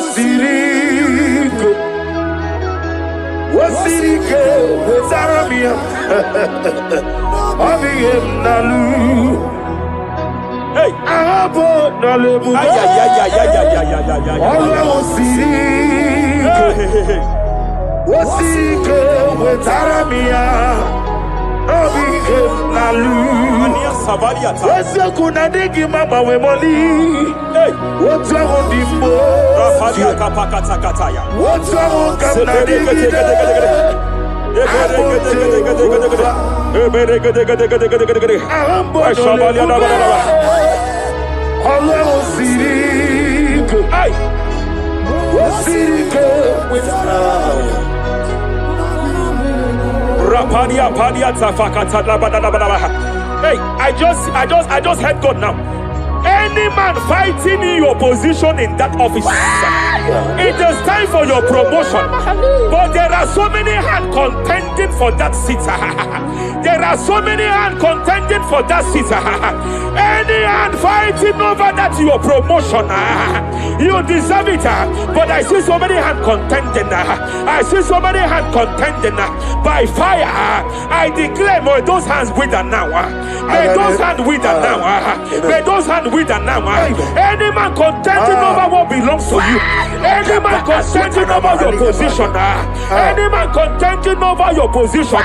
S3: Wasirike Zaramia Abiyem Nalu. Hey, Abo Nalebu. Allah Wasirike Zaramia Abiyem Nalu. Wese kunadigi mama we moli. Hey, what's wrong dimbo? Rafadia kapakata kataya. What's wrong kamnadigi? Hey, I just heard God now. Any man fighting in your position in that office,
S2: It is time for your promotion. But there are so many hands contending for that seat. There are so many hands contending for that seat. Any hand fighting over that your promotion. You deserve it. But I see so many hands contending. I see so many hands contending. By fire, I declare, may those hands wither now. May those hands wither now. May those hands wither now. Any man contending over what belongs to you. Any man contending over your position. Any man contending over your position.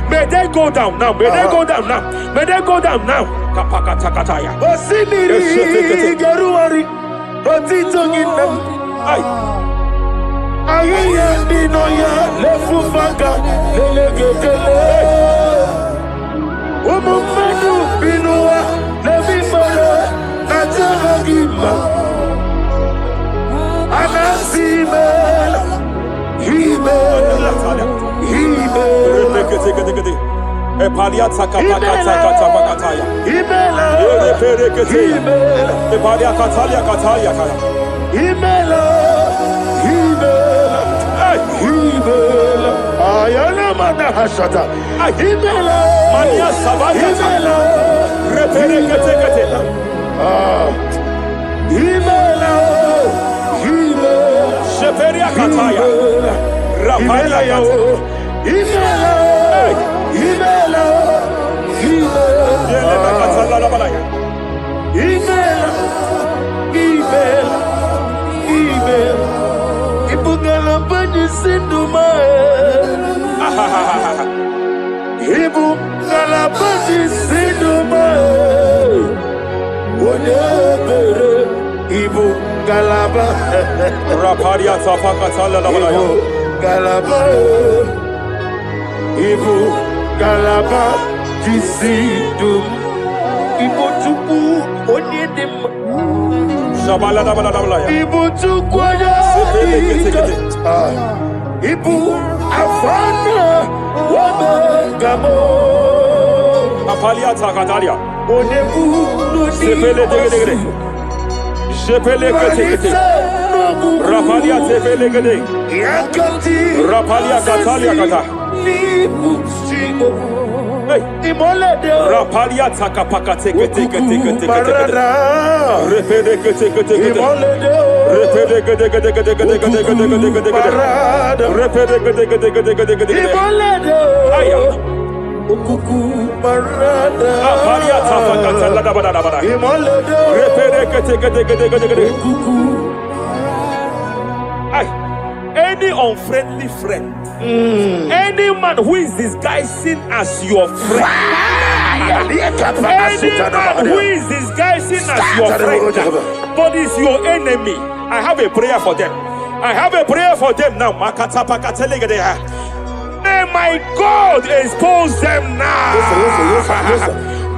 S2: May they go down now. May they go down now. May they go down now. Kapakatakataya.
S1: Osiniri Garuari Rotitongina Aye Dinoya Lefufanga Lelegele Umumenu Binua Levimara Najahagima Anasimela Himela
S2: Epalia takapakataya.
S1: Himela
S2: Eperekete. Epalia katalia katalia kaya.
S1: Himela Himela Ayana mana hashata Himela
S2: Mania sabaya.
S1: Himela
S2: Reperekete kete.
S1: Himela
S2: Sheperia kataya. Rapalia kata.
S1: Himela Himela
S2: Yele katala la balaya.
S1: Ibugala bani sinduma Ibugala bani sinduma Wonebere Ibugalaba
S2: Raparia tapakatala la balaya.
S1: Galaba Ibugalaba Disindum Ibutuku Onyedim
S2: Shabala la balaya.
S1: Ibutuku Ibu Afana Wabagamo
S2: Apalia takatalia.
S1: Onebu
S2: Sepele degede. Sepele kete. Rapalia sepele gede.
S1: Yakati
S2: Rapalia katalia kata.
S1: Nibusigo
S2: Hey.
S1: Imolede
S2: Rapalia takapakate kete. Repede kete.
S1: Imolede
S2: Repede kete.
S1: Imolede
S2: Aya.
S1: Ukuku Marada
S2: Apalia tapakatala la balaya.
S1: Imolede
S2: Repede kete.
S1: Ukuku
S2: Ay. Any unfriendly friend, any man who is disguising as your friend, any man who is disguising as your friend, but is your enemy, I have a prayer for them. I have a prayer for them now. May my God expose them now.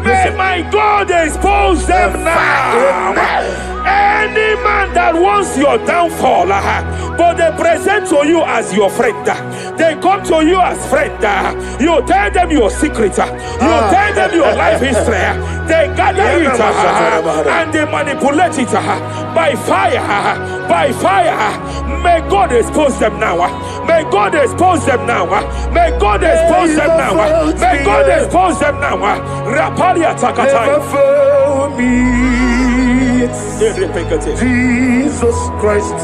S2: May my God expose them now. Any man that wants your downfall, but they present to you as your friend, they come to you as friend, you tell them your secret, you tell them your life history, they gather it and they manipulate it by fire. May God expose them now. May God expose them now. May God expose them now. May God expose them now. Rapalia takatai.
S1: Never fail me. Jesus Christ,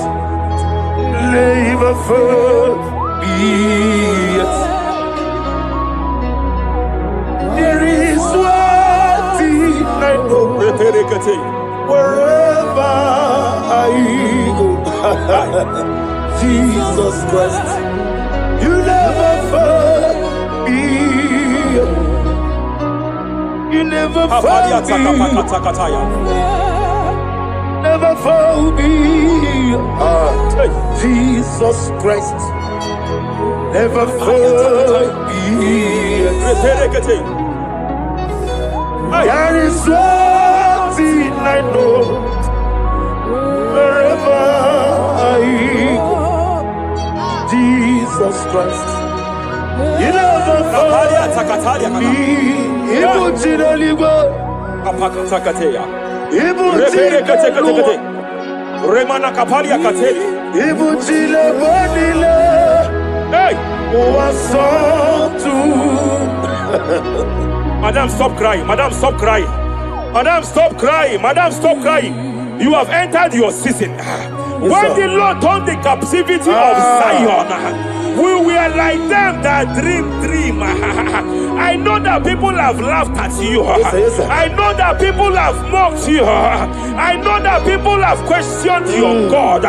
S1: never fail me. There is one thing I know. Wherever I go, Jesus Christ, you never fail me. You never fail me. Never fail me. Jesus Christ, never fail me. There is one thing I know. Wherever I go, Jesus Christ, you never fail me.
S2: Remana kapalia kateli.
S1: Ibutile bonile.
S2: Hey!
S1: Uwasotu.
S2: Madam, stop crying. Madam, stop crying. Madam, stop crying. Madam, stop crying. You have entered your season. When the Lord turned the captivity of Zion, we were like them that dream. I know that people have laughed at you. I know that people have mocked you. I know that people have questioned your God.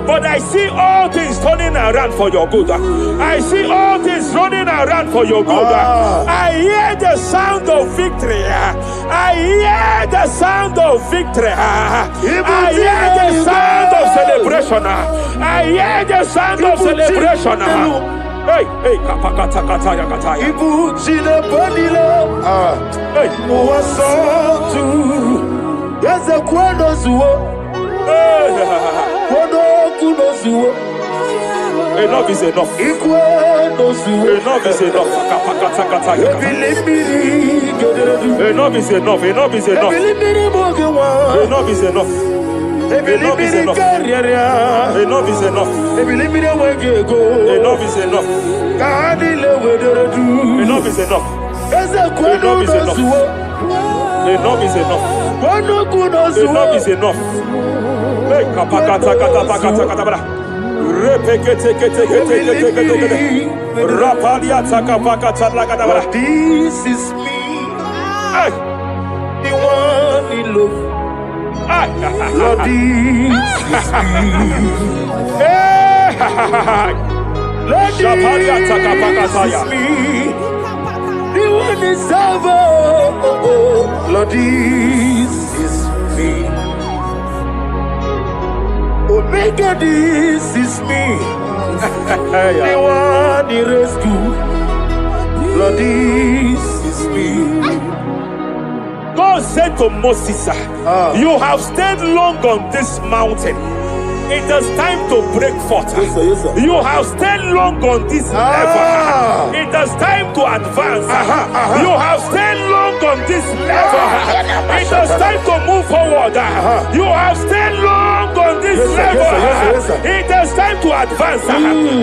S2: But I see all things turning around for your good. I see all things running around for your good. I hear the sound of victory. I hear the sound of victory. I hear the sound of celebration. I hear the sound of celebration. Hey, kapakata yakataya.
S1: Ibu chile bonile.
S2: Hey,
S1: Uwasotu. Yeze kwano zuo. Kwano kuno zuo.
S2: enough is enough.
S1: Ikwano zuo.
S2: Enough is enough. Kapakata yakataya.
S1: Ebilibiri gederedu.
S2: Enough is enough. Enough is enough.
S1: Ebilibiri mogewa.
S2: Enough is enough.
S1: Ebilibiri kariya.
S2: Enough is enough.
S1: Ebilibiri wegego.
S2: Enough is enough.
S1: Kahani lewederedu.
S2: Enough is enough.
S1: Eze kwano zuo.
S2: Enough is enough.
S1: Kwano kuno zuo.
S2: Enough is enough. Hey, kapakata katabara. Repekete. Rapalia takapakata lagadabara.
S1: This is me.
S2: Hey,
S1: The one in love. Lord, this is me.
S2: hey,
S1: Lord,
S2: Shapalia
S1: this
S2: takapakataya.
S1: is me. The one is over. Lord, this is me. Omega, this is me. The one in rescue. Lord, this is me.
S2: God said to Moses, you have stayed long on this mountain. It is time to break forth.
S1: Yes, sir.
S2: You have stayed long on this level. It is time to advance. You have stayed long on this level. It is time to move forward. You have stayed long on this level.
S1: Yes, sir.
S2: It is time to advance.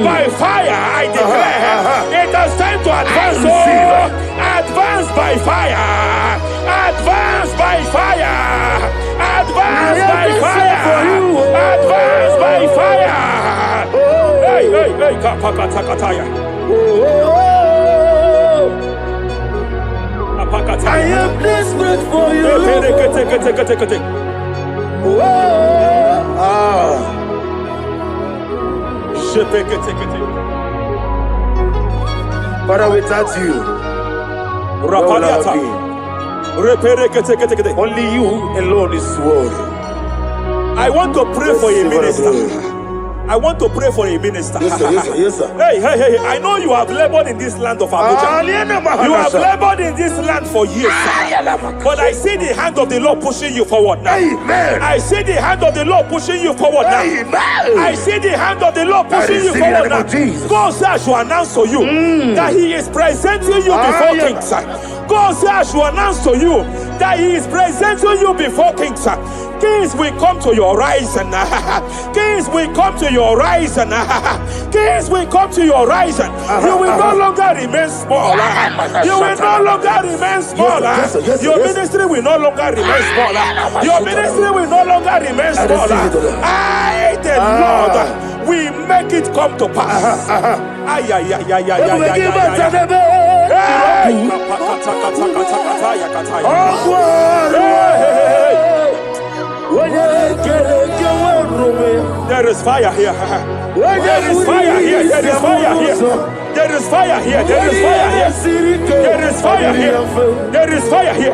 S2: By fire, I declare. It is time to advance. Advance by fire. Advance by fire. Advance by fire. Advance by fire. Hey, kapakatakataya.
S1: I am desperate for you. Father, without you, where will I be? Only you alone is worthy.
S2: I want to pray for a minister. I want to pray for a minister.
S1: Yes, sir.
S2: Hey. I know you have labored in this land of Abuja. You have labored in this land for years. But I see the hand of the Lord pushing you forward now.
S1: Amen.
S2: I see the hand of the Lord pushing you forward now.
S1: Amen.
S2: I see the hand of the Lord pushing you forward now. God says I should announce to you that He is presenting you before kings. God says I should announce to you that He is presenting you before kings. Kings will come to your horizon. Kings will come to your horizon. Kings will come to your horizon. You will no longer remain small. You will no longer remain small. Your ministry will no longer remain small. Your ministry will no longer remain small. I, the Lord, will make it come to pass. There is fire here. There is fire here. There is fire here. There is fire here. There is fire here. There is fire here. There is fire here.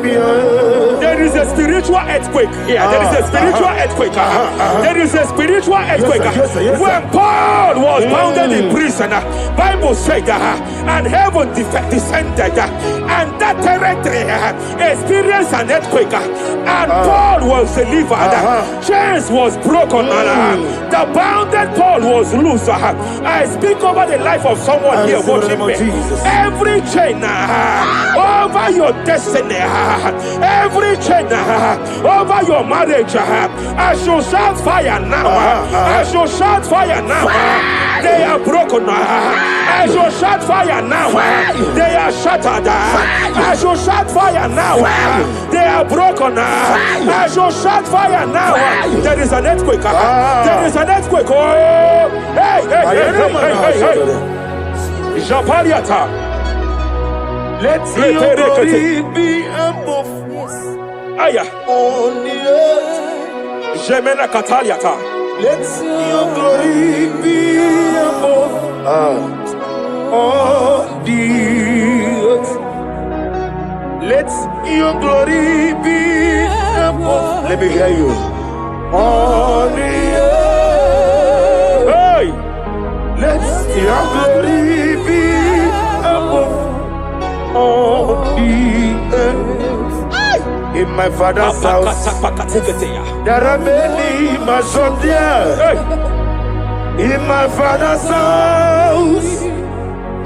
S2: There is a spiritual earthquake here. There is a spiritual earthquake. There is a spiritual earthquake. When Paul was bounded in prison, Bible said, and heaven descended, and that territory experienced an earthquake, and Paul was delivered. Chains was broken. The bounded Paul was loose. I speak over the life of someone here watching me. Every chain over your destiny, every every chain over your marriage, I shall shout fire now. I shall shout fire now. They are broken. I shall shout fire now. They are shattered. I shall shout fire now. They are broken. I shall shout fire now. There is an earthquake. There is an earthquake. Oh, hey, hey, hey, hey, hey, hey. Japaliata.
S1: Let your glory be above
S2: Aya.
S1: on the earth.
S2: Jemena Kataliata.
S1: Let your glory be above on the earth. Let your glory be above. Let me hear you. On the earth.
S2: Hey.
S1: Let your glory be above on the earth. In my father's house, there are many mansions there. In my father's house,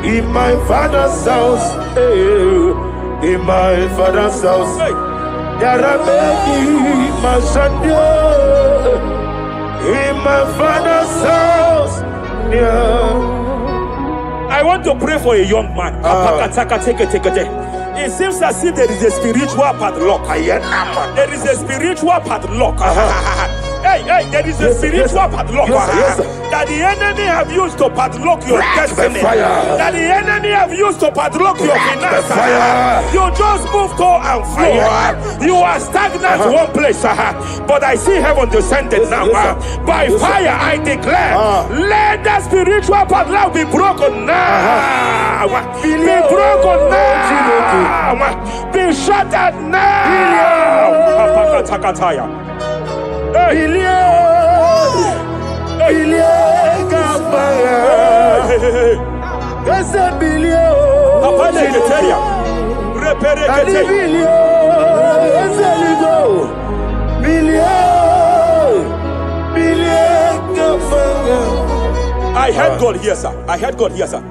S1: in my father's house, in my father's house, there are many mansions there. In my father's house,
S2: I want to pray for a young man. It seems as if there is a spiritual padlock. There is a spiritual padlock. Hey, hey, there is a spiritual padlock that the enemy have used to padlock your destiny. That the enemy have used to padlock your finances. You just move to and fro. You are stagnant one place, but I see heaven descended now. By fire, I declare, let the spiritual padlock be broken now. Be broken now. Be shattered now. I heard God here, sir. I heard God here, sir.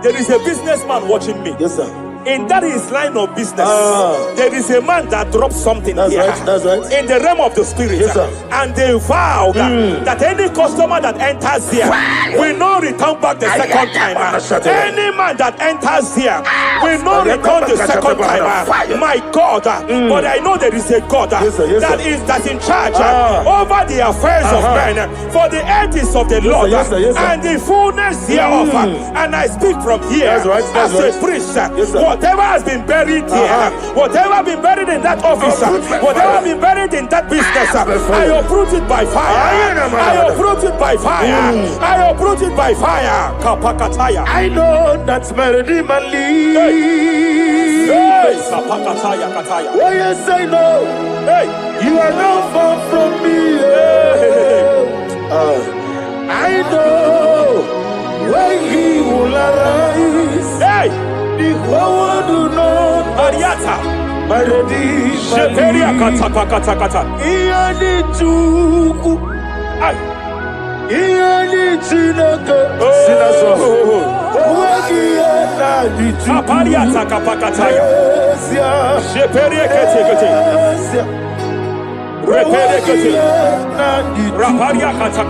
S2: There is a businessman watching me.
S1: Yes, sir.
S2: In that his line of business, there is a man that drops something here.
S1: That's right.
S2: In the realm of the spirit,
S1: yes, sir.
S2: And they vow that any customer that enters here will not return back the second time. Any man that enters here will not return the second time. My God, but I know there is a God that's in charge over the affairs of men. For the earth is of the Lord and the fullness hereof. And I speak from here as a priest. Whatever has been buried here, whatever been buried in that office, whatever been buried in that business, I uproot it by fire. I uproot it by fire. I uproot it by fire. Kapakataya.
S1: I know that's melody man leaves.
S2: Kapakataya kataya.
S1: Oh yes, I know.
S2: Hey,
S1: you are not far from me. I know when he will arise.
S2: Hey.
S1: The whole world do not
S2: Ariata.
S1: melody.
S2: Sheperia kata.
S1: Iani chuku. Iani chinaka. Sinaso. Wagiana di chuku.
S2: Apariata kapakataya. Sheperia kete. Repere kete. Raparia kata.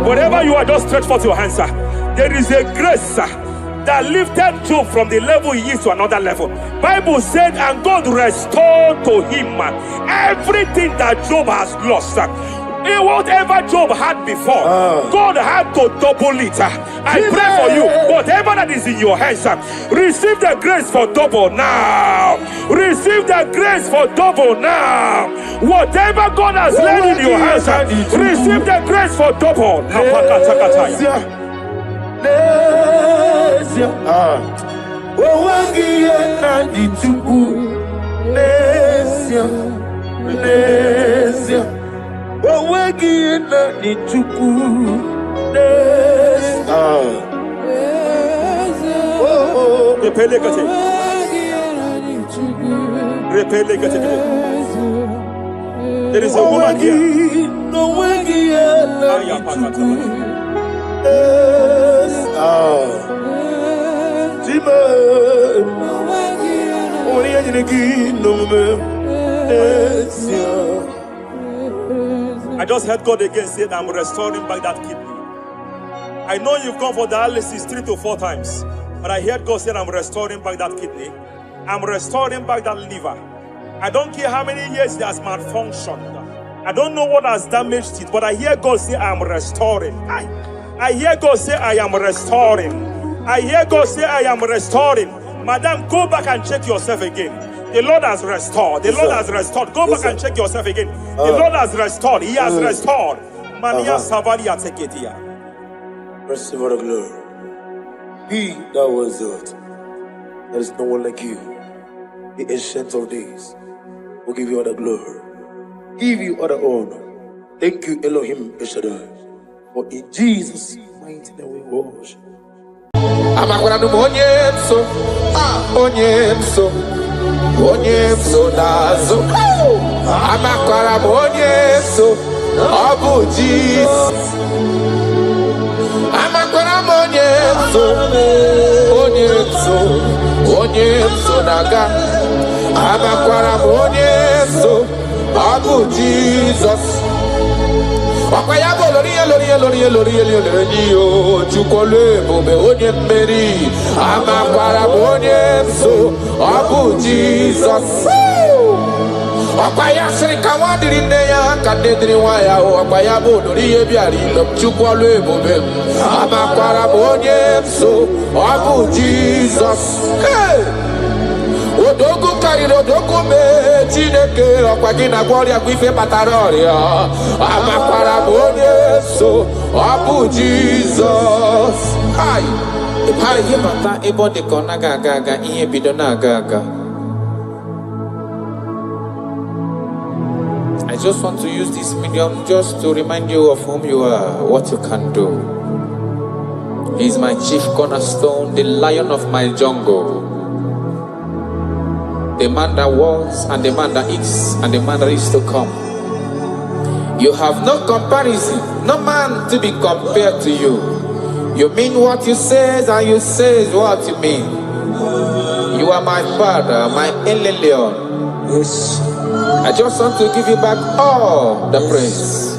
S2: Whatever you are, just stretch forth your hands, sir. There is a grace that lifted Job from the level he is to another level. Bible said, and God restored to him everything that Job has lost. Whatever Job had before, God had to double it. I pray for you, whatever that is in your hands, receive the grace for double now. Receive the grace for double now. Whatever God has laid in your hands, receive the grace for double. There is a woman here.
S3: I just heard God again say that I'm restoring back that kidney. I know you've gone for dialysis 3 to 4 times, but I heard God say I'm restoring back that kidney. I'm restoring back that liver. I don't care how many years it has malfunctioned. I don't know what has damaged it, but I hear God say I'm restoring. I hear God say I am restoring. I hear God say I am restoring. Madam, go back and check yourself again. The Lord has restored. The Lord has restored. Go back and check yourself again. The Lord has restored. He has restored. Mania Savalia Teketia.
S1: Receive all the glory. He that was it. There is no one like you. The ancient of days will give you all the glory. Give you all the honor. Thank you, Elohim Eshadai. For in Jesus' mighty name we worship. Amakwara onyemso, onyemso, onyemso nazo. Amakwara onyemso, Abu Jesus. Amakwara onyemso, onyemso, onyemso naga. Amakwara onyemso, Abu Jesus. Wakayabo lori chukole bobe onye meri amakwara onye so Abu Jesus. Wakaya sirika wadiri neya kadedri waya wakayabo lori ebiari chukole bobe amakwara onye so Abu Jesus. Odogu kariro odogu me Chineke okwagina gloria kwife pataroria amakwara bonye so Abu Jesus. Hi mata ebo de kona gaga iye bidona gaga. I just want to use this medium just to remind you of whom you are, what you can do. He's my chief cornerstone, the lion of my jungle. The man that was, and the man that is, and the man that is to come. You have no comparison, no man to be compared to you. You mean what you say, and you say what you mean. You are my father, my Eleleon. Yes. I just want to give you back all the praise.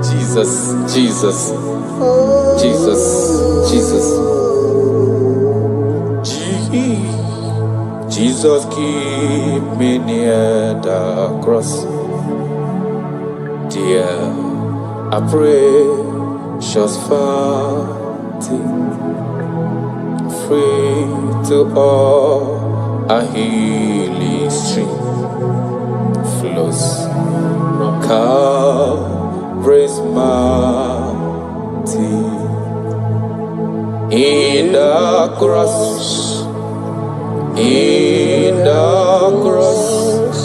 S1: Jesus, Jesus, Jesus, Jesus. Jesus, keep me near the cross. Dear, I pray, just free to all a healing stream flows from Calvary's mountain. In the cross, in the cross,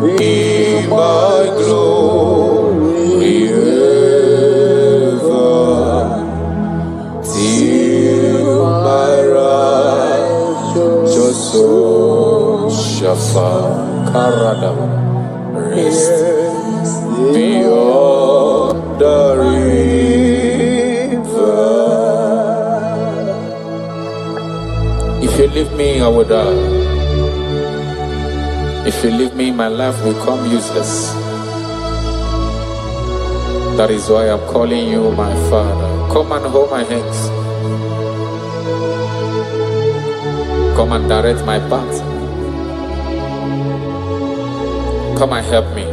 S1: be my glory ever, till my righteous soul shall find rest beyond the river. If you leave me, I will die. If you leave me, my life will come useless. That is why I'm calling you my Father. Come and hold my hands. Come and direct my path. Come and help me.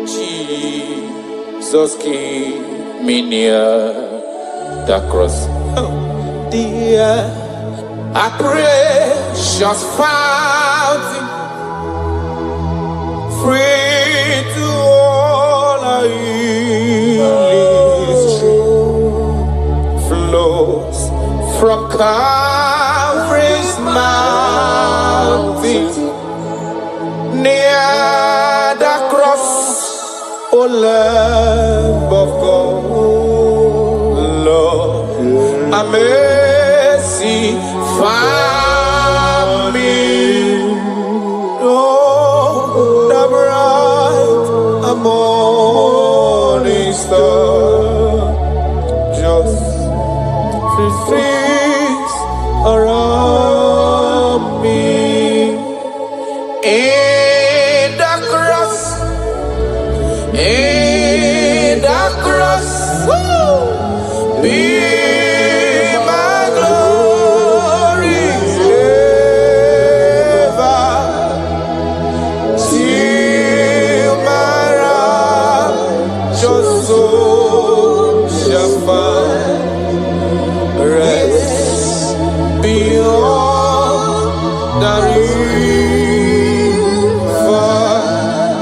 S1: Jesus, keep me near the cross. Oh, dear, I precious fountain, free to all I flows from Calvary's mountain, near the cross, O Lamb of God, Lord, a mercy found me. Oh, things around me. In the cross, be my glory ever, till my righteous soul shall find rest beyond the river.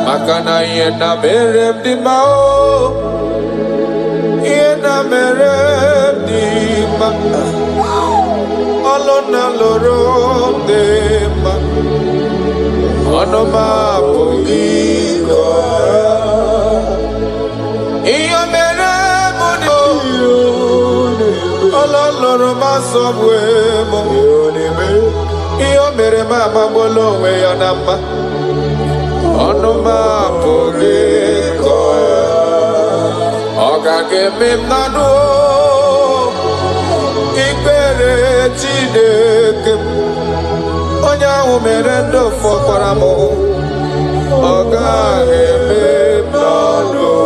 S1: Makana yena merem di mao, yena merem di ma, alona lorom de ma, onoma pogiko. Iyo merem odi, alona ma sobwe mo. Iyo merem amabolo we yanama. Onoma pogiko, ogage mimnano, ikere chideke, onya umerendo fokoramo, ogage mimnano.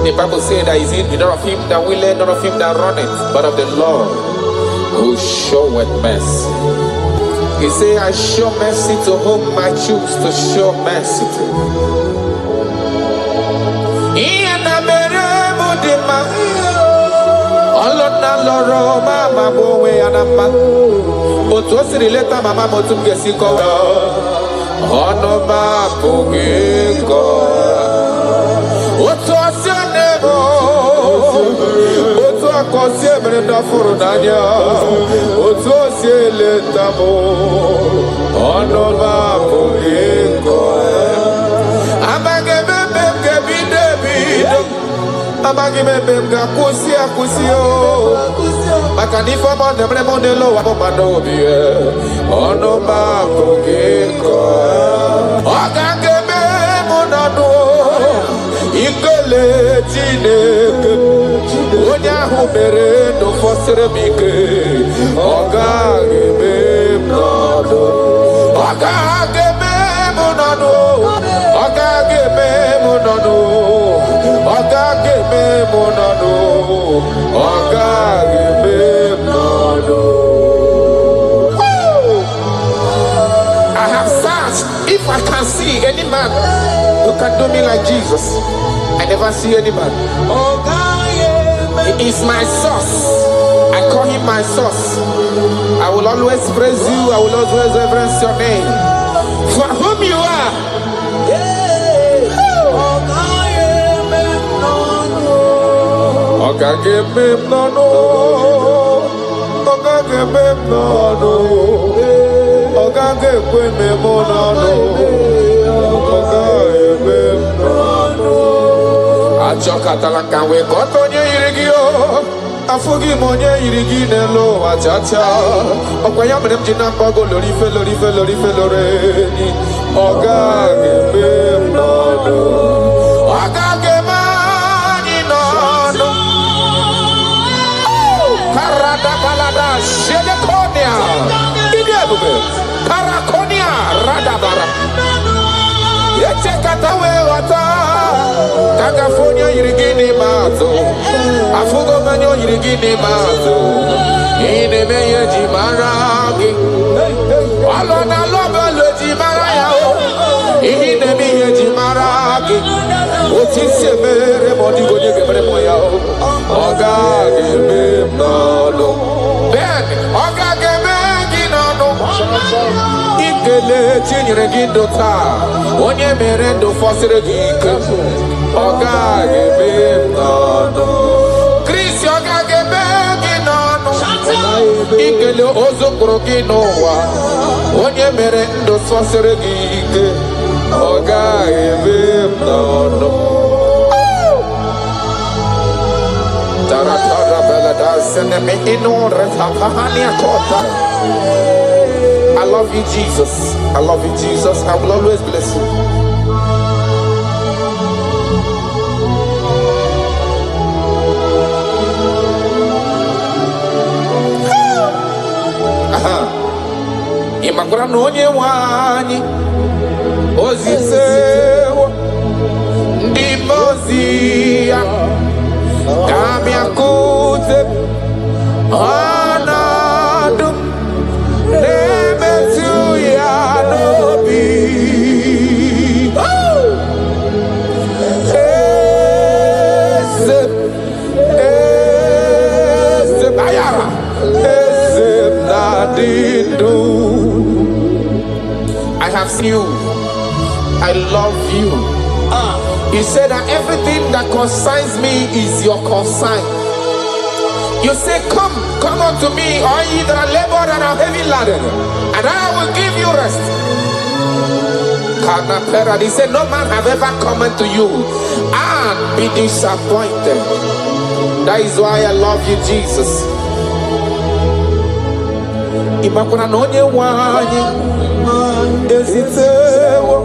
S1: The Bible says that is it not of him that willeth, not of him that runneth, but of the Lord who showeth mercy. He said, I show mercy to whom I choose to show mercy to. Brenda Furunanya, Otosie Letamo, Onova Pogiko, Amagame David, Amagame Gakusia Kusio, Macanifa Mondelo, Amadobie, Onova Pogiko, Ogagame Monado, Ikole Tineke. Onya humere no fosere mike, ogage me mnodo, ogage me mnodo, ogage me mnodo, ogage me mnodo, ogage me mnodo. I have searched if I can see any man who can do me like Jesus. I never see any man. He is my source. I call him my source. I will always praise you. I will always reverence your name. For whom you are. Achokatala kanwe kotonye irigio afugi monye irigi nelo achacha okwaya mrem jina bago lori fe ni ogage be nodo ogage mani nodo karada balada shede konia idebube karakonia radabara yeche katawe wata California irigini mazo, afugo manyo irigini mazo, ine meye jimaragi, alona loba le jimaraya, ine meye jimaragi, otise mere modi goje gebre moya, ogage me nalo, ben ogage me ginano, ikele chinyiregindo ta, onye merendo fosere gike. Ogage be nono, Chris ogage be ginono, ikele ozokro ginowa, onye mere ndo swasere gike, ogage be nono. Taratara bela da sene me inore tapahania kota. love you, Jesus. I love you, Jesus. I will always bless you. Imakwara na onye nwanyị ozisewo ndị mozi ya ga-abịakwute ọnọdụ na-emetụ ya n'obi. I have seen you. I love you. You said that everything that concerns me is your concern. You say, come unto me, all ye that are labored and are heavy laden, and I will give you rest. He said, no man have ever come unto you and be disappointed. That is why I love you, Jesus. Imakuna na onye nwanyị ezitewo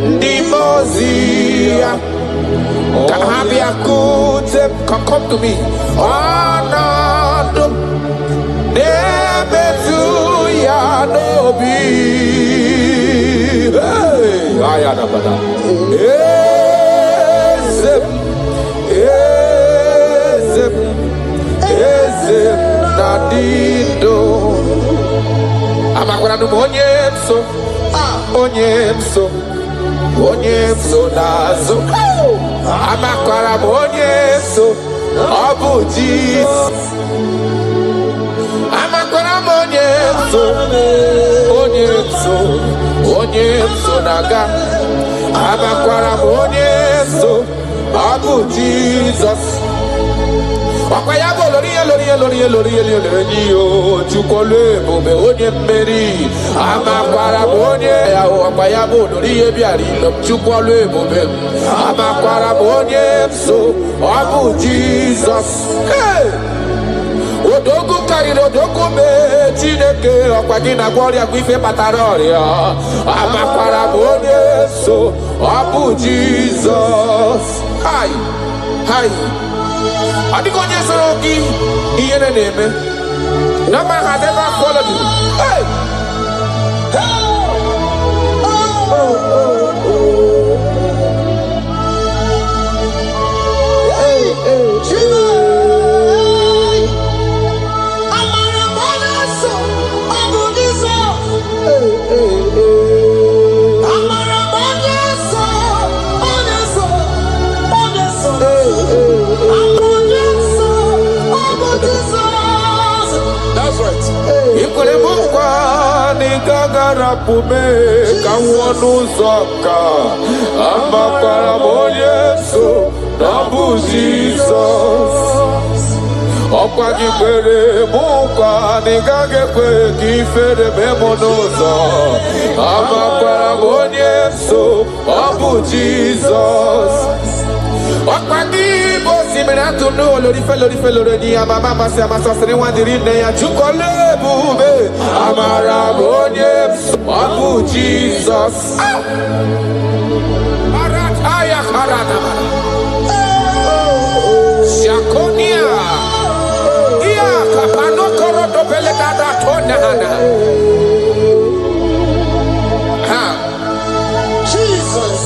S1: ndị mozi ya ka ha bịakwute. Come to me. Ọnọdụ na-emetụ ya n'obi. Eze na dido. Amakwara nụ onye mso n'azụ. Amakwara m onye mso, ọ bụ Jizọs. Amakwara m onye mso na-aga. Amakwara m onye mso, ọ bụ Jizọs. Ọkwa ya bụ lori chukwolu ebube onye mmeri. Amakwara m onye ya, ọkwa ya bụ lori ihe bịara ilo chukwolu ebube. Amakwara m onye mso, ọ bụ Jizọs. Odogwu karịrị odogwu mee Chineke, ọkwa gị na gwa ọrịa bụ ife kpatara ọrịa. Amakwara m onye mso, ọ bụ Jizọs. Hai I think on your son, he ain't a name. No man has ever followed you. Hey! Pume kawanuzoka amakwara monye so nabu Jesus okwa gikwere mukwa nigage kwe kifere memonozo amakwara monye so nabu Jesus okwa gibo simiratu no lori ni amama masi amasasiri wandirine ya chukole bube amara monye Abu Jesus. Arataya karana. Shakonia. Ia kapano koroto pelekada tonana. Jesus.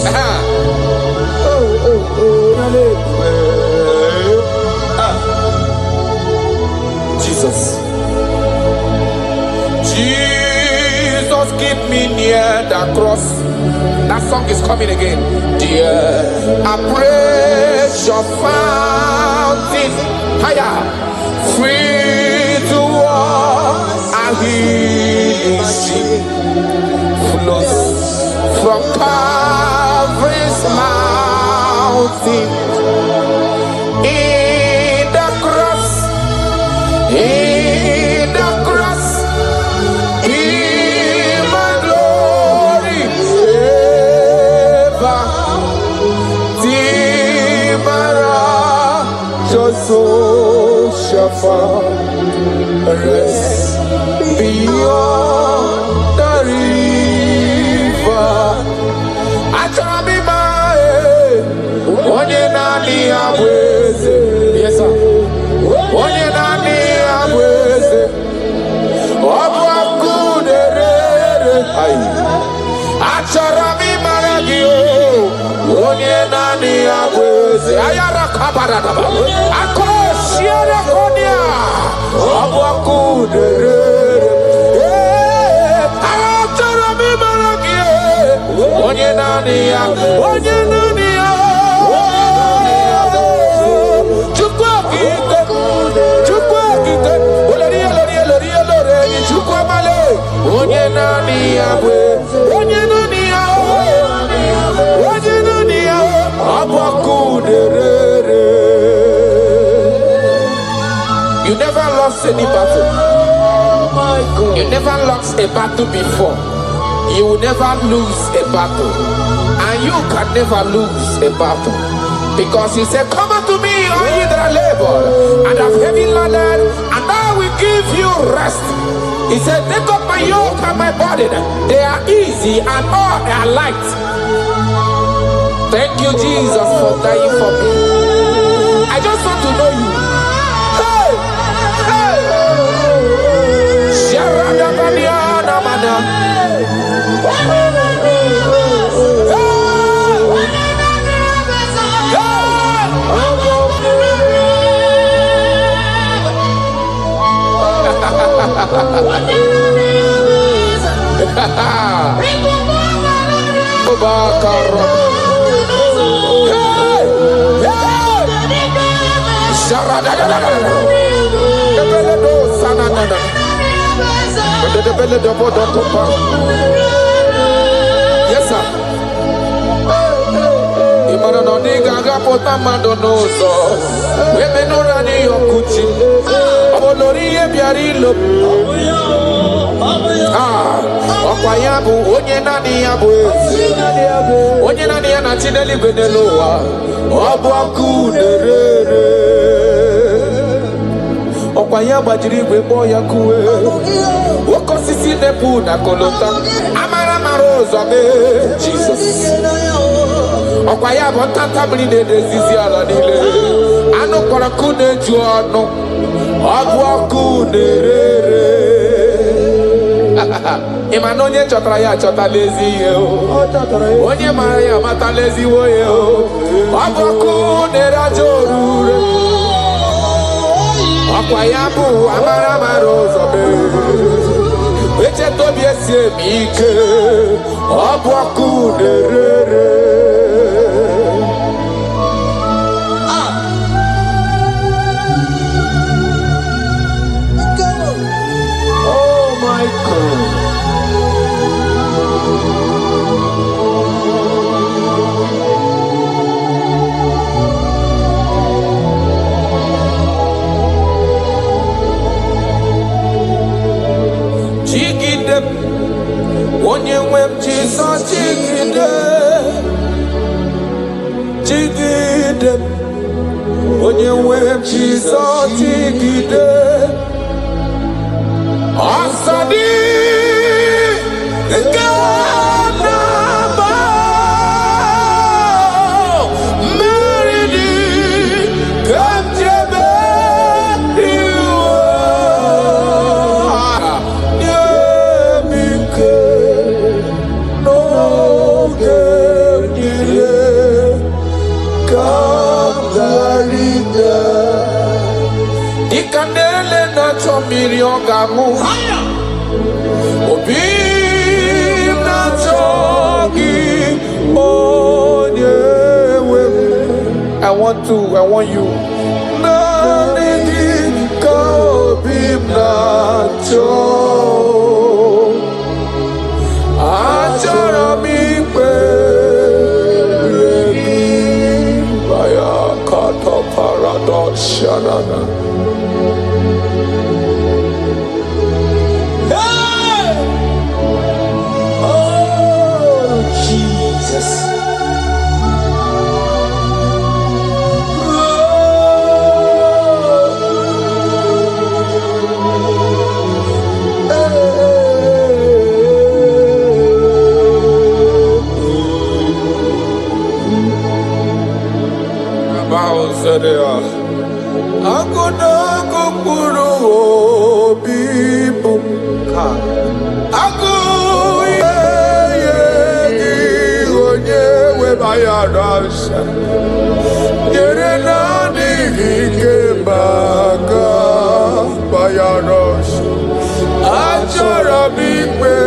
S1: Jesus. Keep me near the cross. That song is coming again. Dear, I praise your fountain. Higher, free to walk. I hear sheep flows from Calvary's mountain. In the cross. So shall rest beyond Acharami maragio, onye nani abweze. Ayara kabara daba. Ako shiara konia, abuakudere. Acharami maragio, onye nani You never lost any battle. You never lost a battle before. You will never lose a battle. And you can never lose a battle. Because he said, come unto me, all ye that are labored and have heavy laden, and I will give you rest. He said, take up my yoke and my burden. They are easy and all are light. Thank you, Jesus, for dying for me. I just want to know you. Hey! Hey! Sharadabaniana mana. Yes, sir. Okwayabu onye nani yabu onye nani ya na chineli benelowa obu akuderere okwayaba jiri igwe kpọ ya kuwe okosisi nepu na kolota amara mara ụzọ be Jesus okwayaba ntanta mmiri na-edezizi ala niile anụ kpọrọ ku na-eju ọnụ obu akuderere Imano onye chọtara ya achọta lezi ihe o. Onye mara ya mata lezi ihe o. Ọ bụ ọkụ na-ere aja orure. Ọkwa ya bụ amara mara ụzọ mee. Echeta obi esi eme ike. Ọ bụ ọkụ na-ere. Oh my God. Onye nwe m Jizọs jigide onye nwe m Jizọs jigide ọsọ dị nke na-agba mmeri dị ka m jebe iwe Ikanele na chomiri ogamu Obi na chogi onyewe I want you Nani ka obi na chogi Achara mi pe Baya kata paradox shanana Bayarasha. Yerenani Hikembaga Bayarasha. Achara Bigbe.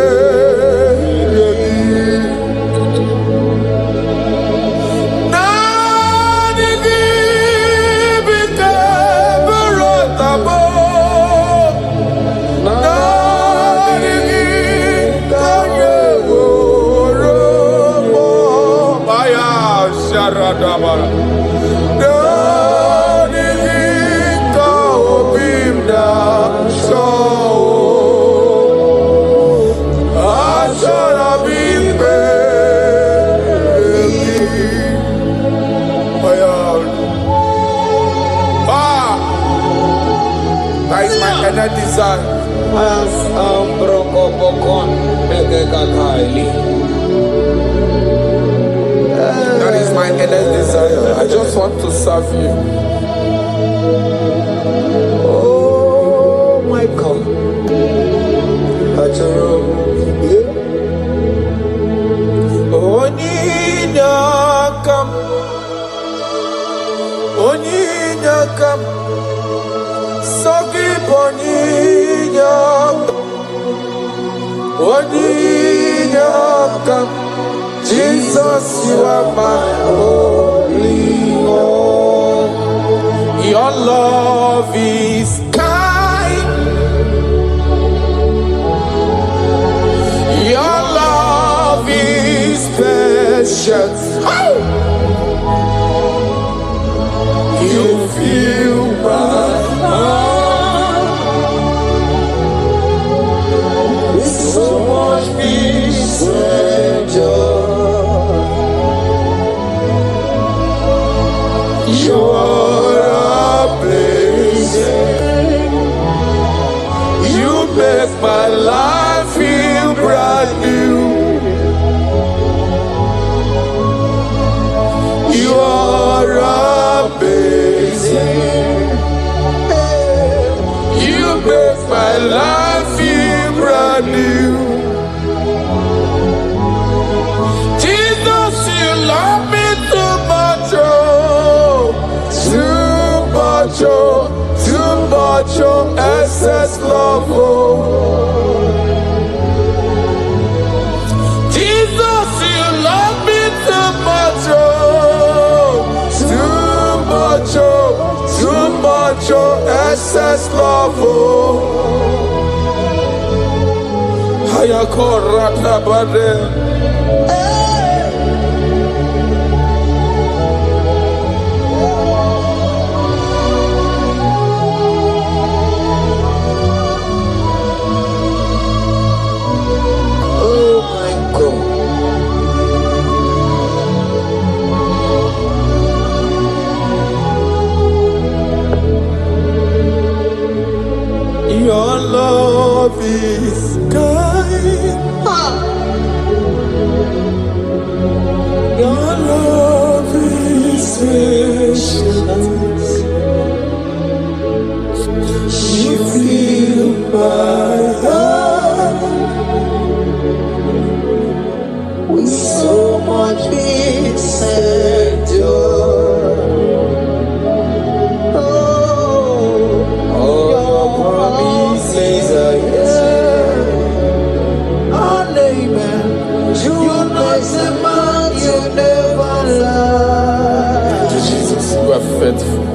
S1: That is my inner desire. That is my inner desire. I just want to serve you. Oh my God. Onyinakam. Sogi Onyinakam. Jesus, you are my holy Lord. Your love is kind. Your love is patience. You fill my heart with so much peace and joy. You are amazing. You make my life feel brand new. You are amazing. You make my life feel brand new. Jesus, you love me too much, oh, too much, oh, too much, oh, excess love, oh. Jesus, you love me too much, oh, too much, oh, excess love, oh. Hayakorata bade. Oh my God. Your love is kind. Your love is patient. You fill my heart with so much peace and joy. Your promises are yes and amen. You not a man, you never lie. Jesus, you are faithful.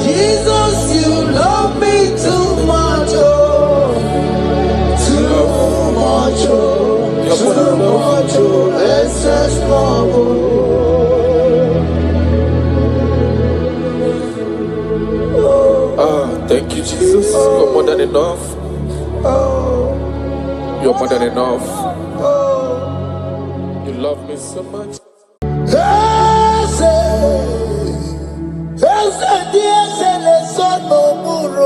S1: Jesus, you love me too much, oh, too much, oh, too much, oh, excess love, oh. Thank you, Jesus. You're more than enough. You're more than enough. You love me so much. Yes, yes, yes.